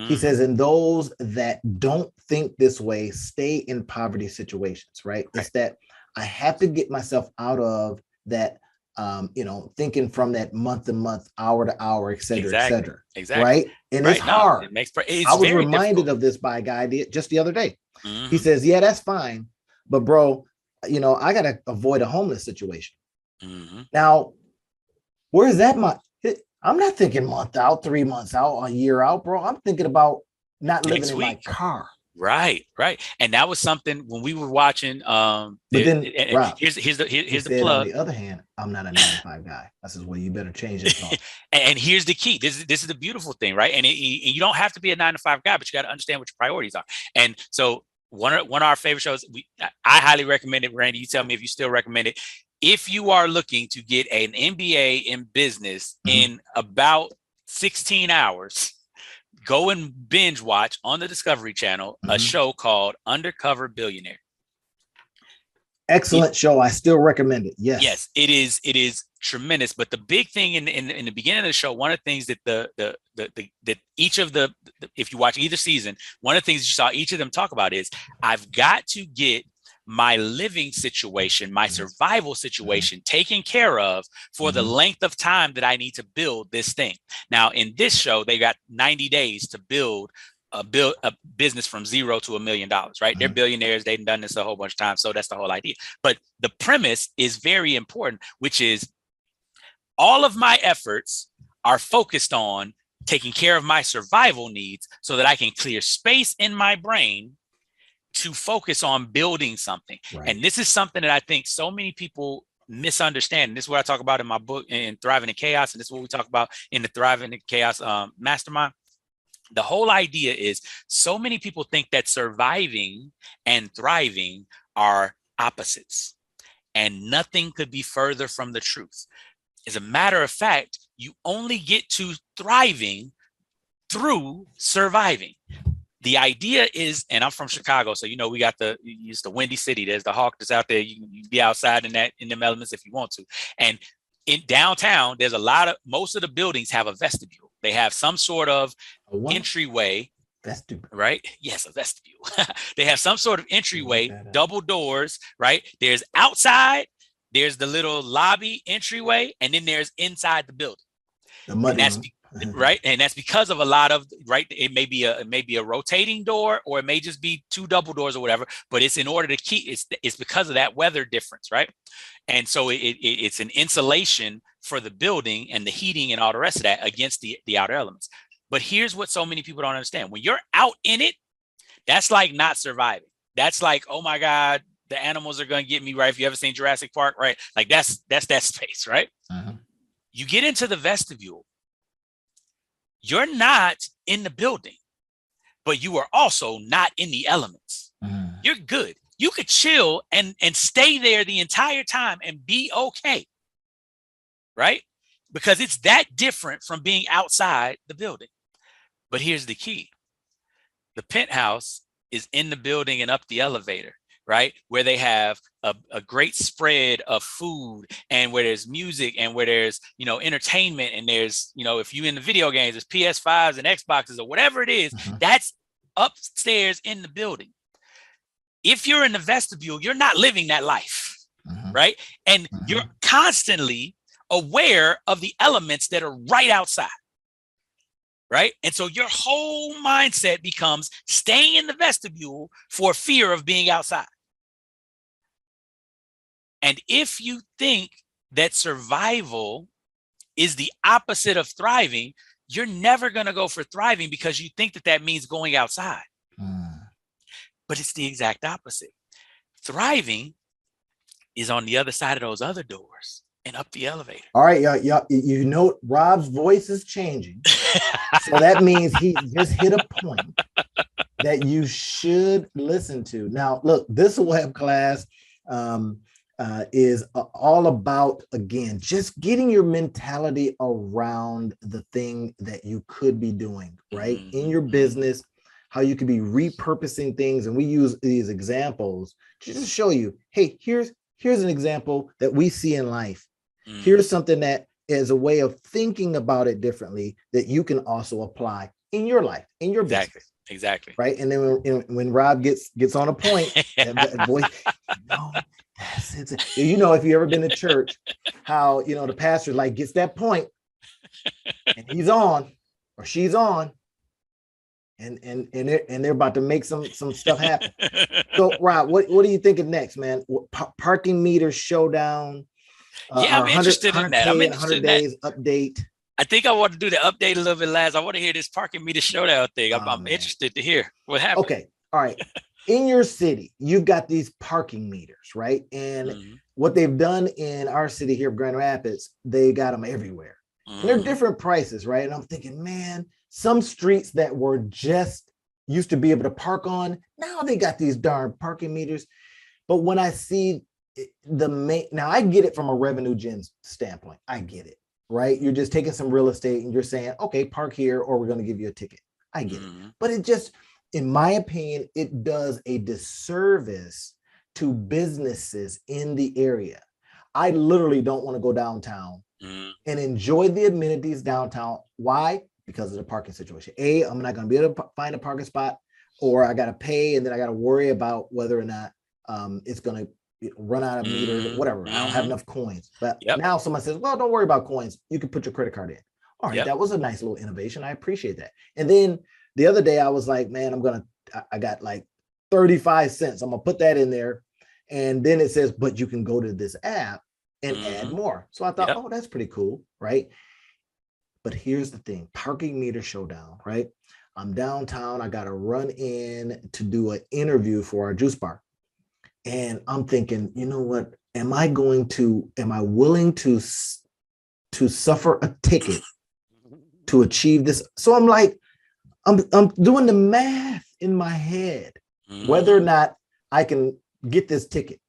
He says, and those that don't think this way stay in poverty situations, right? It's that I have to get myself out of that, thinking from that month to month, hour to hour, et cetera, right? And it's hard. I was reminded of this by a guy just the other day. He says, yeah, that's fine. But bro, I got to avoid a homeless situation. Now, where's that month? I'm not thinking month out, 3 months out, a year out, bro. I'm thinking about not living in my car. Right. And that was something when we were watching. But then, Rob, here's the plug. On the other hand, I'm not a 9-to-5 guy. I says, well, you better change your thought. And here's the key. This is the beautiful thing, right? And you don't have to be a 9-to-5 guy, but you got to understand what your priorities are. And so one of our favorite shows, I highly recommend it. Randy, you tell me if you still recommend it. If you are looking to get an MBA in business in about 16 hours, go and binge watch on the Discovery Channel a show called Undercover Billionaire. Excellent show. I still recommend it. Yes, it is tremendous. But the big thing in the beginning of the show, one of the things that that each of the if you watch either season, one of the things you saw each of them talk about is, I've got to get my living situation, my survival situation taken care of for the length of time that I need to build this thing. Now, in this show, they got 90 days to build a business from $0 to $1 million, right? They're billionaires. They've done this a whole bunch of times. So that's the whole idea. But the premise is very important, which is all of my efforts are focused on taking care of my survival needs so that I can clear space in my brain to focus on building something. And this is something that I think so many people misunderstand. And this is what I talk about in my book, in Thriving in Chaos. And this is what we talk about in the Thriving in Chaos Mastermind. The whole idea is, so many people think that surviving and thriving are opposites, and nothing could be further from the truth. As a matter of fact, you only get to thriving through surviving. The idea is, and I'm from Chicago, so we got it's the Windy City. There's the hawk that's out there. You can be outside in them elements if you want to. And in downtown, there's most of the buildings have a vestibule. They have some sort of entryway. Vestibule. Right? Yes, a vestibule. They have some sort of entryway, double doors, right? There's outside, there's the little lobby entryway, and then there's inside the building. And that's right. And that's because of a lot of, right. It may be a rotating door, or it may just be 2 double doors or whatever, but it's in order to keep, it's because of that weather difference. Right. And so it's an insulation for the building and the heating and all the rest of that against the outer elements. But here's what so many people don't understand. When you're out in it, that's like not surviving. That's like, oh my God, the animals are going to get me, right? If you ever seen Jurassic Park, right? Like that's that space, right? You get into the vestibule. You're not in the building, but you are also not in the elements. You're good. You could chill and stay there the entire time and be okay, right? Because it's that different from being outside the building. But here's the key. The penthouse is in the building and up the elevator, right? Where they have a great spread of food, and where there's music, and where there's, entertainment, and there's, if you in the video games, there's PS5s and Xboxes or whatever it is, that's upstairs in the building. If you're in the vestibule, you're not living that life, right? And you're constantly aware of the elements that are right outside, right? And so your whole mindset becomes staying in the vestibule for fear of being outside. And if you think that survival is the opposite of thriving, you're never going to go for thriving because you think that means going outside. But it's the exact opposite. Thriving is on the other side of those other doors and up the elevator. All right, y'all, you know, Rob's voice is changing. So that means he just hit a point that you should listen to. Now, look, this web class is all about, again, just getting your mentality around the thing that you could be doing, right? In your business, how you could be repurposing things. And we use these examples to just show you, hey, here's an example that we see in life. Here's something that is a way of thinking about it differently that you can also apply in your life, in your business. Exactly. Right. And then when Rob gets on a point, that voice, that's it. You know, if you've ever been to church, how, you know, the pastor like gets that point and he's on or she's on and they're about to make some stuff happen. So Rob, what are you thinking next, man? Parking meter showdown. I'm interested in that. I'm interested 100 in days that. update. I think I want to do the update a little bit last. I want to hear this parking meter showdown thing. I'm interested to hear what happened. Okay. All right. In your city, you've got these parking meters, right? And what they've done in our city here of Grand Rapids, they got them everywhere. And they're different prices, right? And I'm thinking, man, some streets that were just used to be able to park on, now they got these darn parking meters. But when I see now I get it from a revenue gen standpoint. I get it, right? You're just taking some real estate and you're saying, okay, park here, or we're going to give you a ticket. I get it. But it just, in my opinion, it does a disservice to businesses in the area. I literally don't want to go downtown and enjoy the amenities downtown. Why? Because of the parking situation. I'm not going to be able to find a parking spot, or I got to pay, and then I got to worry about whether or not it's going to run out of meters, whatever. I don't have enough coins. But now someone says, well, don't worry about coins. You can put your credit card in. All right, that was a nice little innovation. I appreciate that. And then the other day I was like, man, I got like 35 cents. I'm going to put that in there. And then it says, but you can go to this app and add more. So I thought, oh, that's pretty cool, right? But here's the thing, parking meter showdown, right? I'm downtown. I got to run in to do an interview for our juice bar. And I'm thinking, you know what? Am I willing to suffer a ticket to achieve this? So I'm like, I'm doing the math in my head, whether or not I can get this ticket.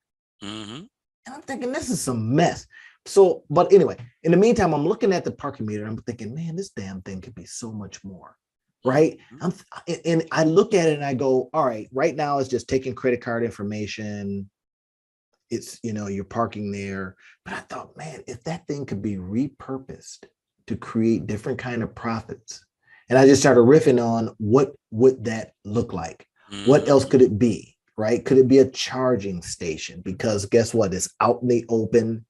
And I'm thinking, this is some mess. So, but anyway, in the meantime, I'm looking at the parking meter. I'm thinking, man, this damn thing could be so much more. Right. And I look at it and I go, all right, right now it's just taking credit card information. It's, you know, you're parking there. But I thought, man, if that thing could be repurposed to create different kind of profits. And I just started riffing on what would that look like? What else could it be? Right. Could it be a charging station? Because guess what? It's out in the open.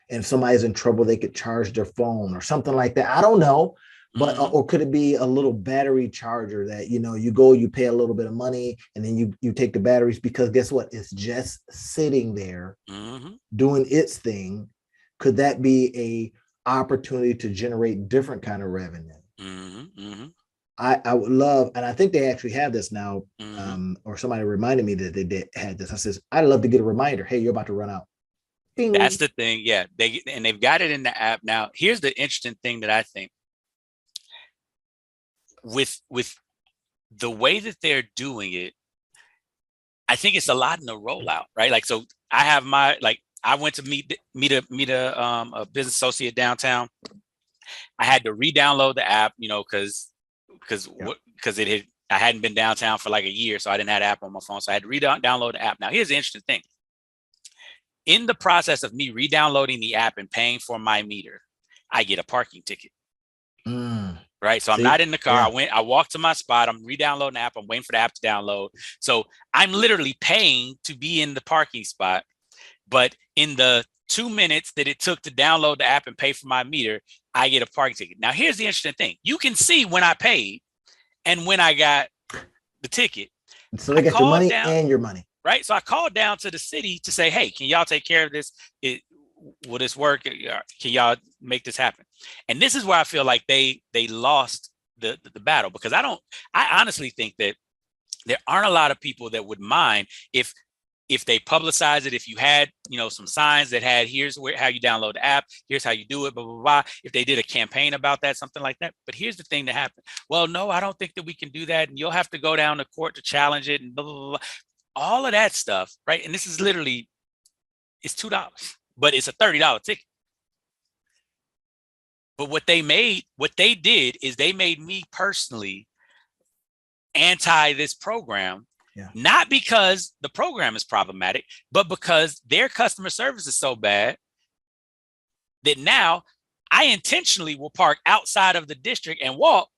And if somebody's in trouble, they could charge their phone or something like that. I don't know. But or could it be a little battery charger that, you know, you go, you pay a little bit of money and then you take the batteries, because guess what? It's just sitting there doing its thing. Could that be a opportunity to generate different kind of revenue? I would love, and I think they actually have this now, or somebody reminded me that they had this. I says, I'd love to get a reminder. Hey, you're about to run out. Bing. That's the thing. Yeah. They've got it in the app. Now, here's the interesting thing that I think. With the way that they're doing it, I think it's a lot in the rollout, right? Like, so I have I went to meet a business associate downtown. I had to re-download the app, you know, because I hadn't been downtown for like a year, so I didn't have the app on my phone. So I had to re-download the app. Now, here's the interesting thing. In the process of me re-downloading the app and paying for my meter, I get a parking ticket. Right. So I'm not in the car. I walked to my spot. I'm re-downloading the app. I'm waiting for the app to download. So I'm literally paying to be in the parking spot. But in the 2 minutes that it took to download the app and pay for my meter, I get a parking ticket. Now, here's the interesting thing. You can see when I paid and when I got the ticket. So they get your money and your money. Right. So I called down to the city to say, hey, can y'all take care of this? will this work? Can y'all make this happen? And this is where I feel like they lost the battle, because I honestly think that there aren't a lot of people that would mind if they publicize it, if you had, some signs that had, here's how you download the app, here's how you do it, blah, blah, blah. If they did a campaign about that, something like that. But here's the thing that happened. Well, no, I don't think that we can do that. And you'll have to go down to court to challenge it and blah, blah, blah, blah. All of that stuff, right? And this is literally, it's $2, but it's a $30 ticket. But what they did is they made me personally anti this program. Yeah. Not because the program is problematic, but because their customer service is so bad that now I intentionally will park outside of the district and walk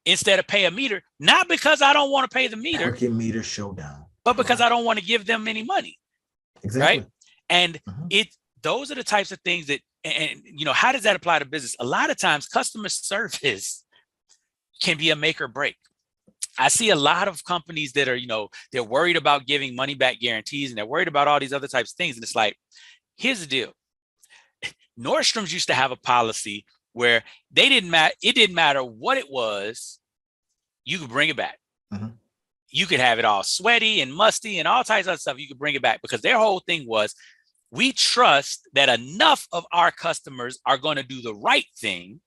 instead of pay a meter, not because I don't want to pay the meter. Parking meter showdown. But because I don't want to give them any money. Exactly. Right. And those are the types of things that, and how does that apply to business? A lot of times customer service can be a make or break. I see a lot of companies that are, they're worried about giving money back guarantees, and they're worried about all these other types of things. And it's like, here's the deal. Nordstrom's used to have a policy where it didn't matter what it was, you could bring it back. You could have it all sweaty and musty and all types of stuff. You could bring it back, because their whole thing was, we trust that enough of our customers are going to do the right thing,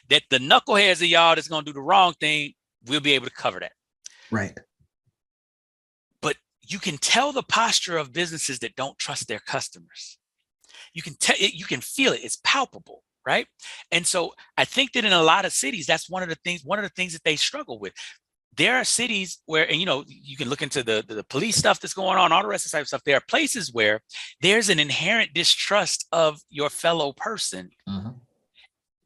that the knuckleheads of y'all that's going to do the wrong thing, we'll be able to cover that. Right. But you can tell the posture of businesses that don't trust their customers. You can tell it, you can feel it. It's palpable, right? And so I think that in a lot of cities, that's one of the things that they struggle with. There are cities where, and you can look into the police stuff that's going on, all the rest of the type of stuff. There are places where there's an inherent distrust of your fellow person.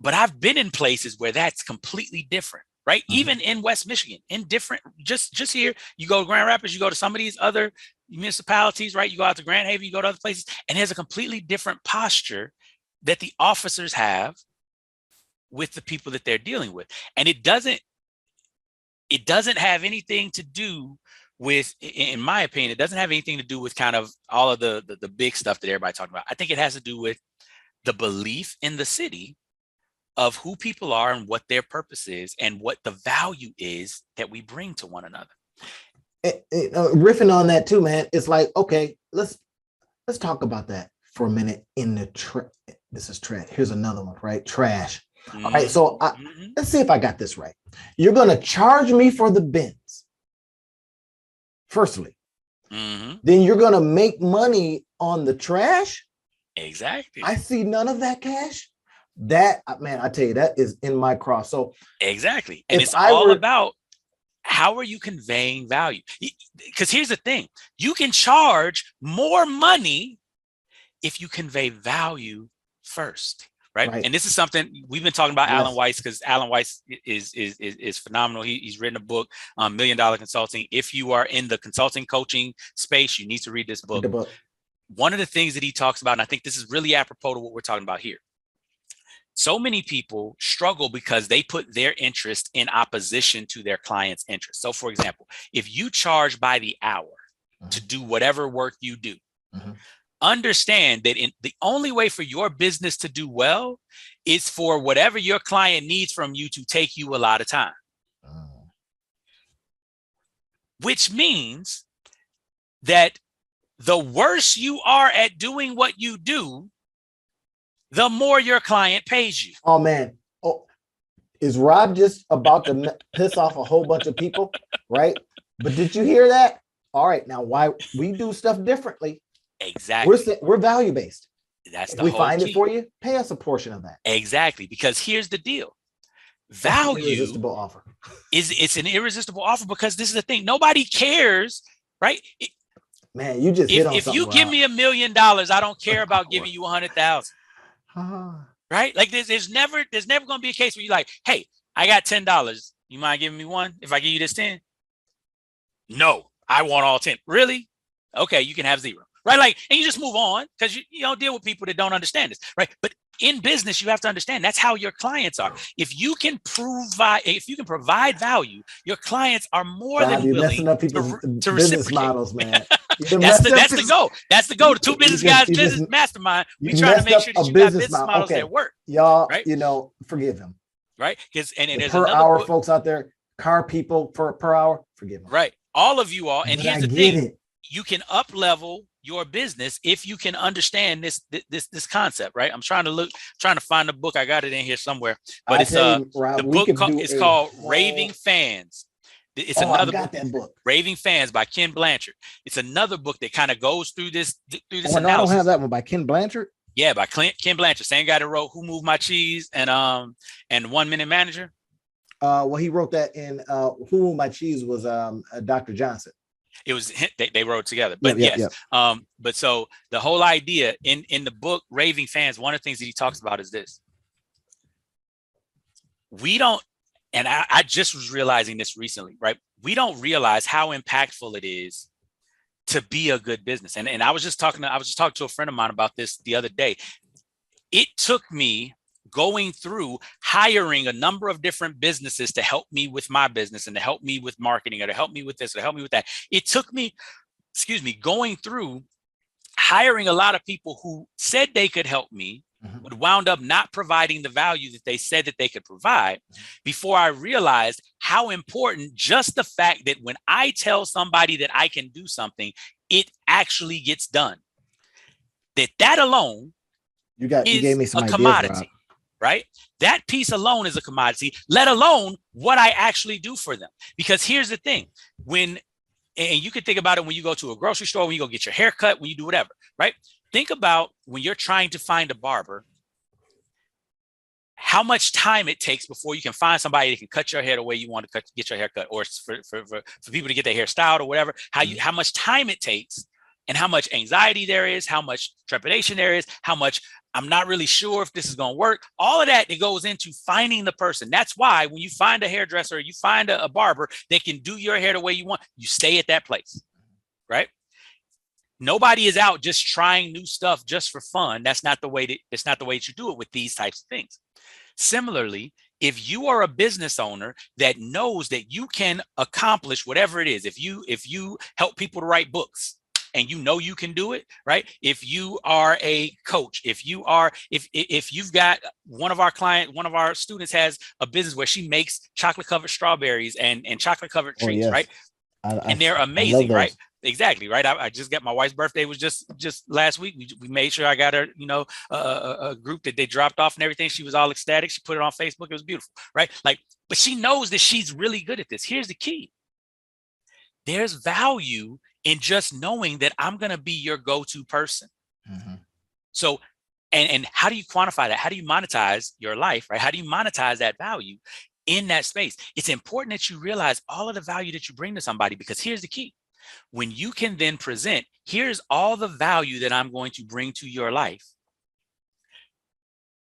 But I've been in places where that's completely different. Right. Even in West Michigan, in different, just here, you go to Grand Rapids, you go to some of these other municipalities, right? You go out to Grand Haven, you go to other places, and there's a completely different posture that the officers have with the people that they're dealing with. And it doesn't have anything to do with, in my opinion, it doesn't have anything to do with kind of all of the big stuff that everybody's talking about. I think it has to do with the belief in the city of who people are and what their purpose is and what the value is that we bring to one another. Riffing on that too, man. It's like, okay, let's talk about that for a minute. This is trash. Here's another one, right? Trash. All right. So let's see if I got this right. You're going to charge me for the bins. Firstly, then you're going to make money on the trash. Exactly. I see none of that cash. That, man, I tell you, that is in my cross. So exactly. And it's all about, how are you conveying value? Because here's the thing, you can charge more money if you convey value first. Right. And this is something we've been talking about. Alan Weiss, because Alan Weiss is phenomenal. He's written a book, $1 Million Consulting. If you are in the consulting coaching space, you need to read this book. One of the things that he talks about, and I think this is really apropos to what we're talking about here. So many people struggle because they put their interest in opposition to their client's interest. So for example, if you charge by the hour to do whatever work you do, understand that the only way for your business to do well is for whatever your client needs from you to take you a lot of time. Which means that the worse you are at doing what you do, the more your client pays you. Oh, man. Oh, is Rob just about to piss off a whole bunch of people? Right. But did you hear that? All right. Now, why we do stuff differently? Exactly. We're value based. That's if the we whole find key. It for you, pay us a portion of that. Exactly. Because here's the deal. Value irresistible offer. It's an irresistible offer, because this is the thing. Nobody cares, right? Man, you just hit on if something. You give me $1 million, I don't care about giving you 100,000. Right? Like there's never going to be a case where you're like, hey, I got $10. You mind giving me one if I give you this 10? No, I want all 10. Really? Okay, you can have 0. Right? Like, and you just move on, because you don't deal with people that don't understand this. Right? But in business, you have to understand that's how your clients are. If you can provide value, your clients are more Rob, than you're willing messing up people's to business reciprocate. models, man. You That's messed up the goal. That's the goal. The Two Business Guys Business Mastermind. We you try to messed make up sure a that you got business business model. models Okay, that work. y'all, Right? Forgive him. Right? Because and The there's per another hour book, folks out there, car people per hour, forgive them. right? All of you all. And But here's I the get thing: it. you can up level your business if you can understand this concept, right? I'm trying to find the book. I got it in here somewhere, but it's Rob, the book is called Raving Fans. It's another I got book, that book, Raving Fans by Ken Blanchard. It's another book that kind of goes through this no, analysis. I don't have that one by Ken Blanchard. Yeah, by Ken Blanchard, same guy that wrote Who Moved My Cheese and 1 Minute Manager. Well, he wrote that in Who Moved My Cheese was Dr. Johnson. It was they wrote together, but yes. But so the whole idea in the book Raving Fans, one of the things that he talks about is this: we don't, and I just was realizing this recently, right? We don't realize how impactful it is to be a good business. And I was just talking to a friend of mine about this the other day. It took me going through hiring a number of different businesses to help me with my business and to help me with marketing or to help me with this or to help me with that. It took me, going through hiring a lot of people who said they could help me, but wound up not providing the value that they said that they could provide, before I realized how important just the fact that when I tell somebody that I can do something, it actually gets done. That alone you gave me some a ideas, commodity. Rob. Right? That piece alone is a commodity, let alone what I actually do for them. Because here's the thing, and you can think about it when you go to a grocery store, when you go get your hair cut, when you do whatever, right? Think about when you're trying to find a barber, how much time it takes before you can find somebody that can cut your hair the way you want to get your hair cut, or for people to get their hair styled or whatever, how much time it takes and how much anxiety there is, how much trepidation there is, how much I'm not really sure if this is going to work. All of that goes into finding the person. That's why when you find a hairdresser, you find a barber that can do your hair the way you want, you stay at that place, right? Nobody is out just trying new stuff just for fun. That's not the way that you do it with these types of things. Similarly, if you are a business owner that knows that you can accomplish whatever it is, if you help people to write books, and you know you can do it, right? If you are a coach, if you've got one of our students has a business where she makes chocolate covered strawberries and chocolate covered treats, yes. Right? And they're amazing, right? Exactly, right? I just got, my wife's birthday was just last week. We made sure I got her, a group that they dropped off and everything. She was all ecstatic. She put it on Facebook. It was beautiful, right? But she knows that she's really good at this. Here's the key. There's value in just knowing that I'm going to be your go-to person. Mm-hmm. So, and how do you quantify that? How do you monetize your life, right? How do you monetize that value in that space? It's important that you realize all of the value that you bring to somebody, because here's the key. When you can then present, here's all the value that I'm going to bring to your life.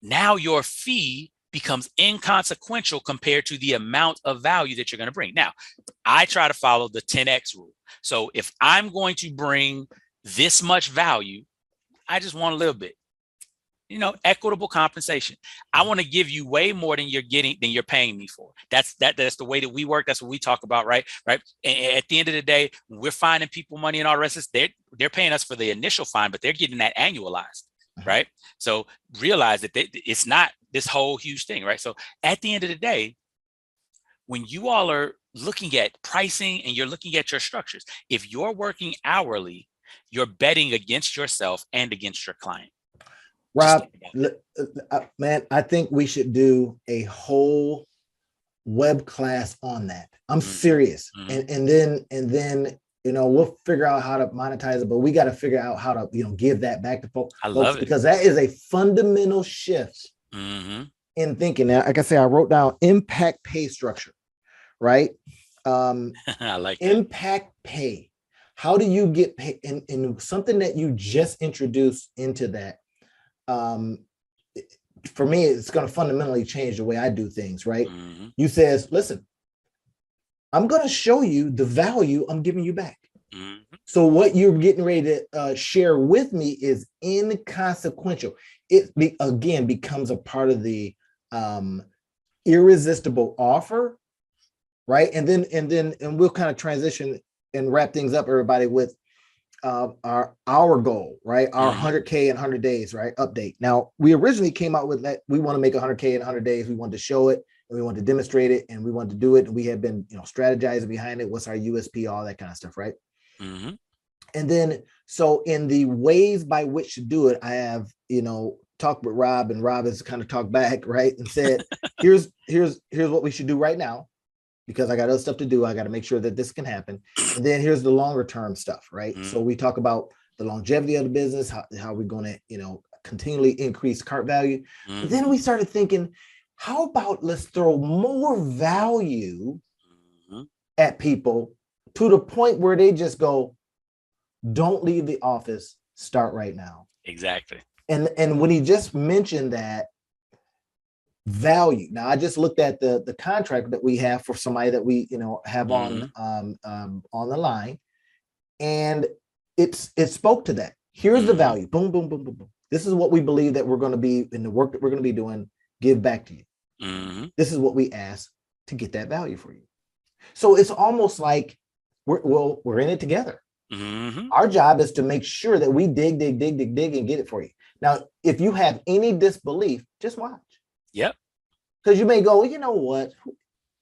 Now your fee becomes inconsequential compared to the amount of value that you're going to bring. Now, I try to follow the 10X rule. So if I'm going to bring this much value, I just want a little bit, equitable compensation. I want to give you way more than you're paying me for. That's the way that we work. That's what we talk about, right? Right. And at the end of the day, we're finding people money and all the rest of this. They're paying us for the initial fine, but they're getting that annualized. Right. So realize that it's not this whole huge thing. Right. So at the end of the day, when you all are looking at pricing and you're looking at your structures, if you're working hourly, you're betting against yourself and against your client. Rob, man, I think we should do a whole web class on that. I'm serious. And then we'll figure out how to monetize it, but we got to figure out how to give that back to folks. I love it, because that is a fundamental shift in thinking. Now, like I say, I wrote down impact pay structure, right? I like that. Impact pay. How do you get paid? And something that you just introduced into that, for me, it's going to fundamentally change the way I do things, right? You says, listen, I'm going to show you the value I'm giving you back. So what you're getting ready to share with me is inconsequential. again becomes a part of the irresistible offer, right? And we'll kind of transition and wrap things up, everybody, with our goal, right? Our 100K in 100 days, right? Update. Now, we originally came out with that we want to make 100K in 100 days. We wanted to show it, and we wanted to demonstrate it, and we wanted to do it. And we had been, strategizing behind it. What's our USP, all that kind of stuff, right? And then, so in the ways by which to do it, I have, talked with Rob, and Rob has kind of talked back, right? And said, here's what we should do right now, because I got other stuff to do. I got to make sure that this can happen. And then here's the longer term stuff, right? So we talk about the longevity of the business, how we're going to, continually increase cart value. But then we started thinking, how about let's throw more value at people to the point where they just go, don't leave the office, start right now. Exactly. And when he just mentioned that value, now I just looked at the contract that we have for somebody that we have on the line, and it spoke to that. Here's the value. Boom, boom, boom, boom, boom. This is what we believe that we're going to be in the work that we're going to be doing. Give back to you. This is what we ask to get that value for you. So it's almost like we're in it together. Our job is to make sure that we dig and get it for you. Now, if you have any disbelief, just watch. Yep. Because you may go, you know what?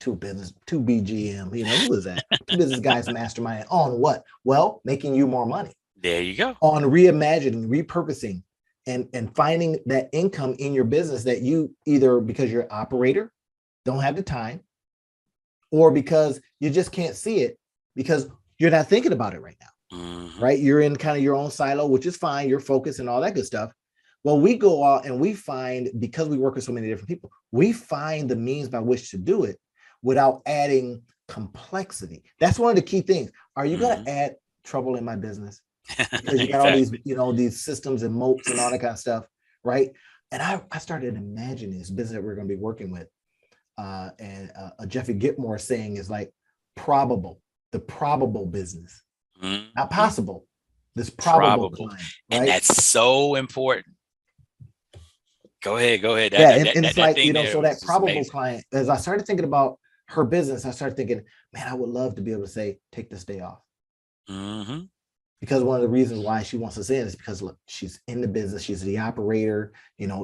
2BGM, who is that? Business Guys Mastermind on what? Well, making you more money. There you go. On reimagining, repurposing, and finding that income in your business that you either because you're an operator, don't have the time, or because you just can't see it because you're not thinking about it right now. Right? You're in kind of your own silo, which is fine. You're focused and all that good stuff. Well, we go out and we find, because we work with so many different people, we find the means by which to do it without adding complexity. That's one of the key things. Are you going to add trouble in my business? Because you got all these, these systems and moats and all that kind of stuff, right? And I started imagining this business that we're going to be working with. And Jeffrey Gitmore saying is like the probable business. Not possible. This probable client, right? And that's so important. Go ahead. And it's like, so that probable amazing client, as I started thinking about her business, I started thinking, man, I would love to be able to say, take this day off. Because one of the reasons why she wants us in is because, look, she's in the business. She's the operator,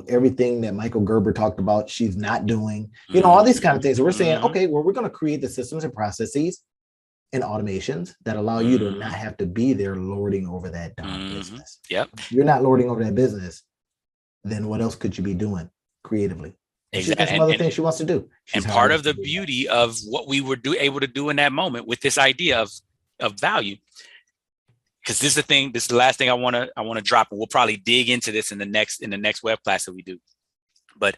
everything that Michael Gerber talked about, she's not doing, all these kind of things. So we're saying, okay, well, we're going to create the systems and processes and automations that allow you to not have to be there lording over that business. Yep. If you're not lording over that business, then what else could you be doing creatively? Exactly. She's got some other things she wants to do. And part of the beauty of what we were able to do in that moment with this idea of value, because this is the last thing I want to drop, and we'll probably dig into this in the next web class that we do. But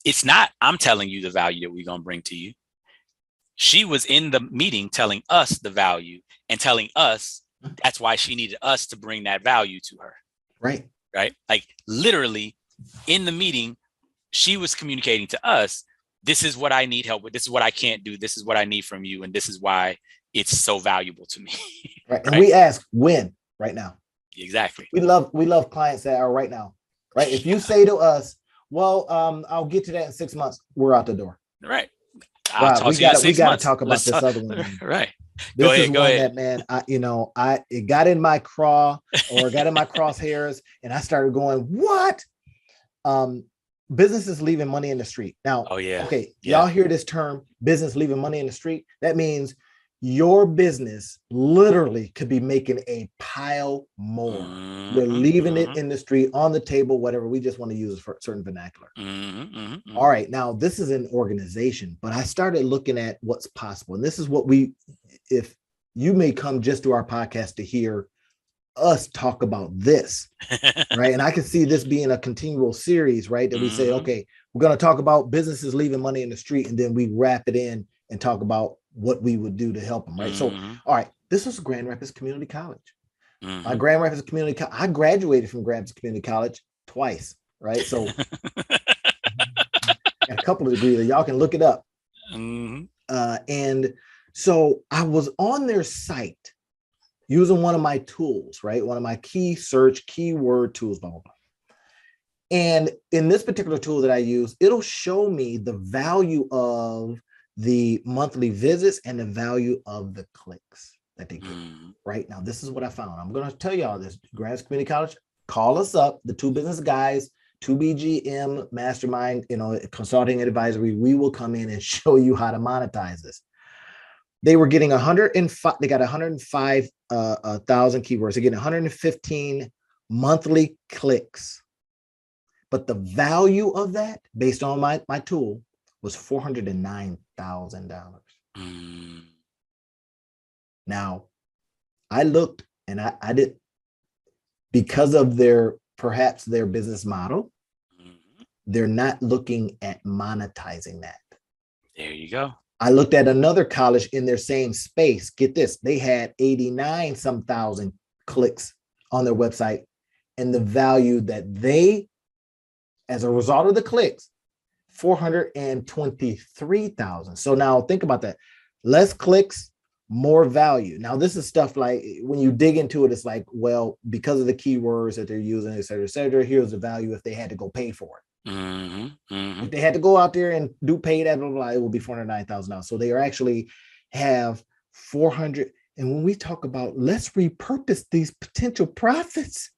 it's not, I'm telling you the value that we're going to bring to you. She was in the meeting telling us the value and telling us that's why she needed us to bring that value to her. Right. Like literally in the meeting, she was communicating to us, this is what I need help with. This is what I can't do. This is what I need from you. And this is why it's so valuable to me. Right. And we ask when right now. Exactly. We love clients that are right now. Right. If you say to us, well, I'll get to that in 6 months, we're out the door. Right. Wow, we got to talk about this other one. Man. Right. This go ahead. That, man, it got in my craw or got in my crosshairs, and I started going, what? Businesses leaving money in the street. Now, okay, y'all hear this term, business leaving money in the street? That means your business literally could be making a pile more. You're leaving it in the street, on the table, whatever. We just want to use it for a certain vernacular. All right. Now, this is an organization, but I started looking at what's possible. And this is what if you may come just to our podcast to hear us talk about this, right? And I can see this being a continual series, right? That we say, okay, we're going to talk about businesses leaving money in the street, and then we wrap it in and talk about what we would do to help them, right? So, all right, this was Grand Rapids Community College. My Grand Rapids Community College, I graduated from Grand Rapids Community College twice, right? So, got a couple of degrees that y'all can look it up. And so I was on their site using one of my tools, right? One of my key search keyword tools, blah, blah, blah. And in this particular tool that I use, it'll show me the value of the monthly visits and the value of the clicks that they get. Right now, this is what I found. I'm going to tell y'all this. Grads Community College, call us up, the Two Business Guys, 2BGM Mastermind, consulting and advisory. We will come in and show you how to monetize this. They were getting 105. They got 105,000 keywords. They're getting 115 monthly clicks. But the value of that, based on my tool, was $409,000. Now, I looked and I did, because of perhaps their business model, they're not looking at monetizing that. There you go. I looked at another college in their same space. Get this, they had 89 some thousand clicks on their website, and the value that they, as a result of the clicks, 423,000. So now think about that. Less clicks, more value. Now, this is stuff like when you dig into it, it's like, well, because of the keywords that they're using, et cetera, here's the value if they had to go pay for it. If they had to go out there and do paid ad, blah, blah, blah, it will be $409,000. So they are actually have 400. And when we talk about let's repurpose these potential profits,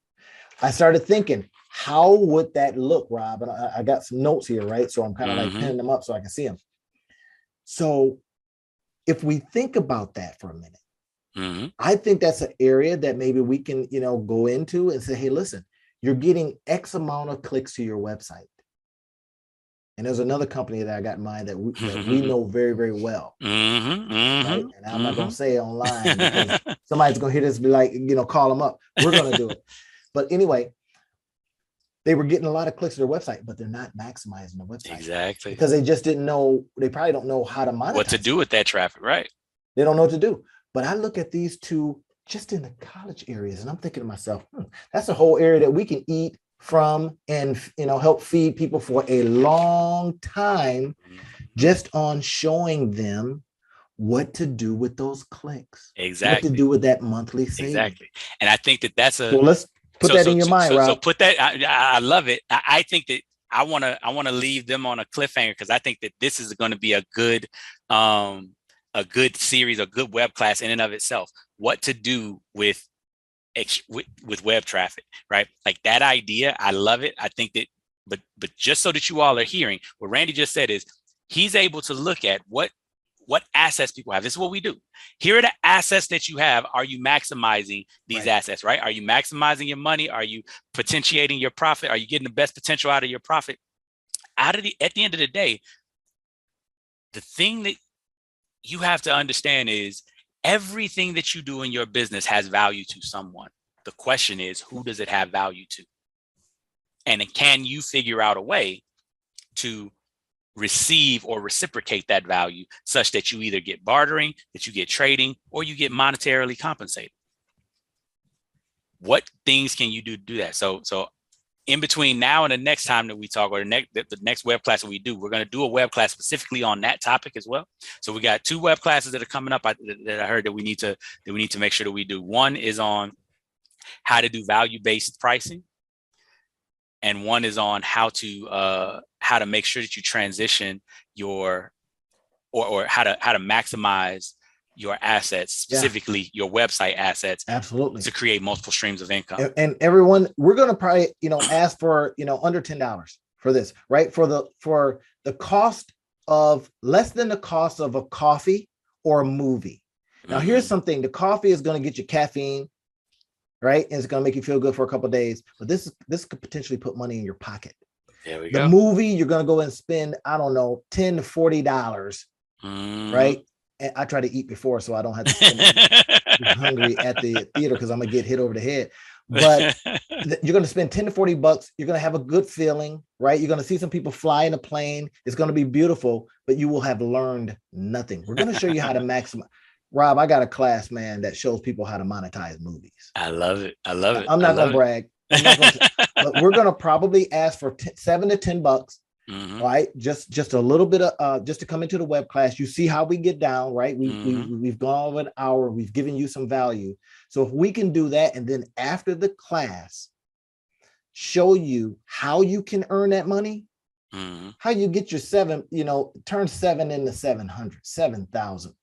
I started thinking, how would that look, Rob? And I got some notes here, right? So I'm kind of like pinning them up so I can see them. So if we think about that for a minute, I think that's an area that maybe we can, go into and say, hey, listen, you're getting X amount of clicks to your website. And there's another company that I got in mind that we know very, very well. Right? And I'm not going to say it online because somebody's going to hear this and be like, call them up. We're going to do it. But anyway, they were getting a lot of clicks to their website, but they're not maximizing the website. Exactly. Because they just didn't know, they probably don't know how to monetize. What to do with that traffic, right? They don't know what to do. But I look at these two just in the college areas and I'm thinking to myself, that's a whole area that we can eat from and help feed people for a long time, just on showing them what to do with those clicks. Exactly. What to do with that monthly savings. Exactly. And I think that's so let's put that in your mind, Rob. So put that. I love it. I think that I want to leave them on a cliffhanger, because I think that this is going to be a good series, a good web class in and of itself. What to do with web traffic, right? Like that idea, I love it. I think that, but just so that you all are hearing what Randy just said, is he's able to look at what assets people have. This is what we do. Here are the assets that you have. Are you maximizing these assets, right? Are you maximizing your money? Are you potentiating your profit? Are you getting the best potential out of your profit? At the end of the day, the thing that you have to understand is everything that you do in your business has value to someone. The question is, who does it have value to? And can you figure out a way to receive or reciprocate that value such that you either get bartering, that you get trading, or you get monetarily compensated? What things can you do to do that? So in between now and the next time that we talk, or the next web class that we do, we're going to do a web class specifically on that topic as well. So we got 2 web classes that are coming up that I heard that we need to make sure that we do. One is on how to do value-based pricing, and one is on how to make sure that you transition your or how to maximize your assets, specifically your website assets, absolutely, to create multiple streams of income. And everyone, we're going to probably ask for under $10 for this, right? For the cost of less than the cost of a coffee or a movie. Now, here's something: the coffee is going to get you caffeine, right? And it's going to make you feel good for a couple of days. But this could potentially put money in your pocket. There we go. The movie, you're going to go and spend, I don't know, $10 to $40, right? And I try to eat before, so I don't have to spend hungry at the theater, because I'm going to get hit over the head. But you're going to spend 10 to 40 bucks. You're going to have a good feeling, right? You're going to see some people fly in a plane. It's going to be beautiful, but you will have learned nothing. We're going to show you how to maximize. Rob, I got a class, man, that shows people how to monetize movies. I love it. I'm not going to brag. But we're going to probably ask for $7 to $10, right? Just a little bit of just to come into the web class. You see how we get down, right? We've gone over an hour. We've given you some value. So if we can do that, and then after the class, show you how you can earn that money, how you get your turn 7 into 700, 7,000.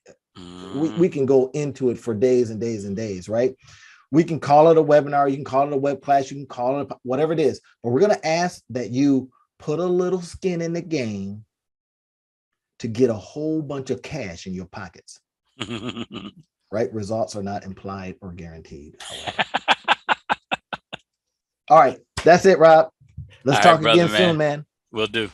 We can go into it for days and days and days, right? We can call it a webinar. You can call it a web class. You can call it whatever it is. But we're going to ask that you put a little skin in the game to get a whole bunch of cash in your pockets. Right? Results are not implied or guaranteed. All right. That's it, Rob. Let's talk again soon, man. Will do.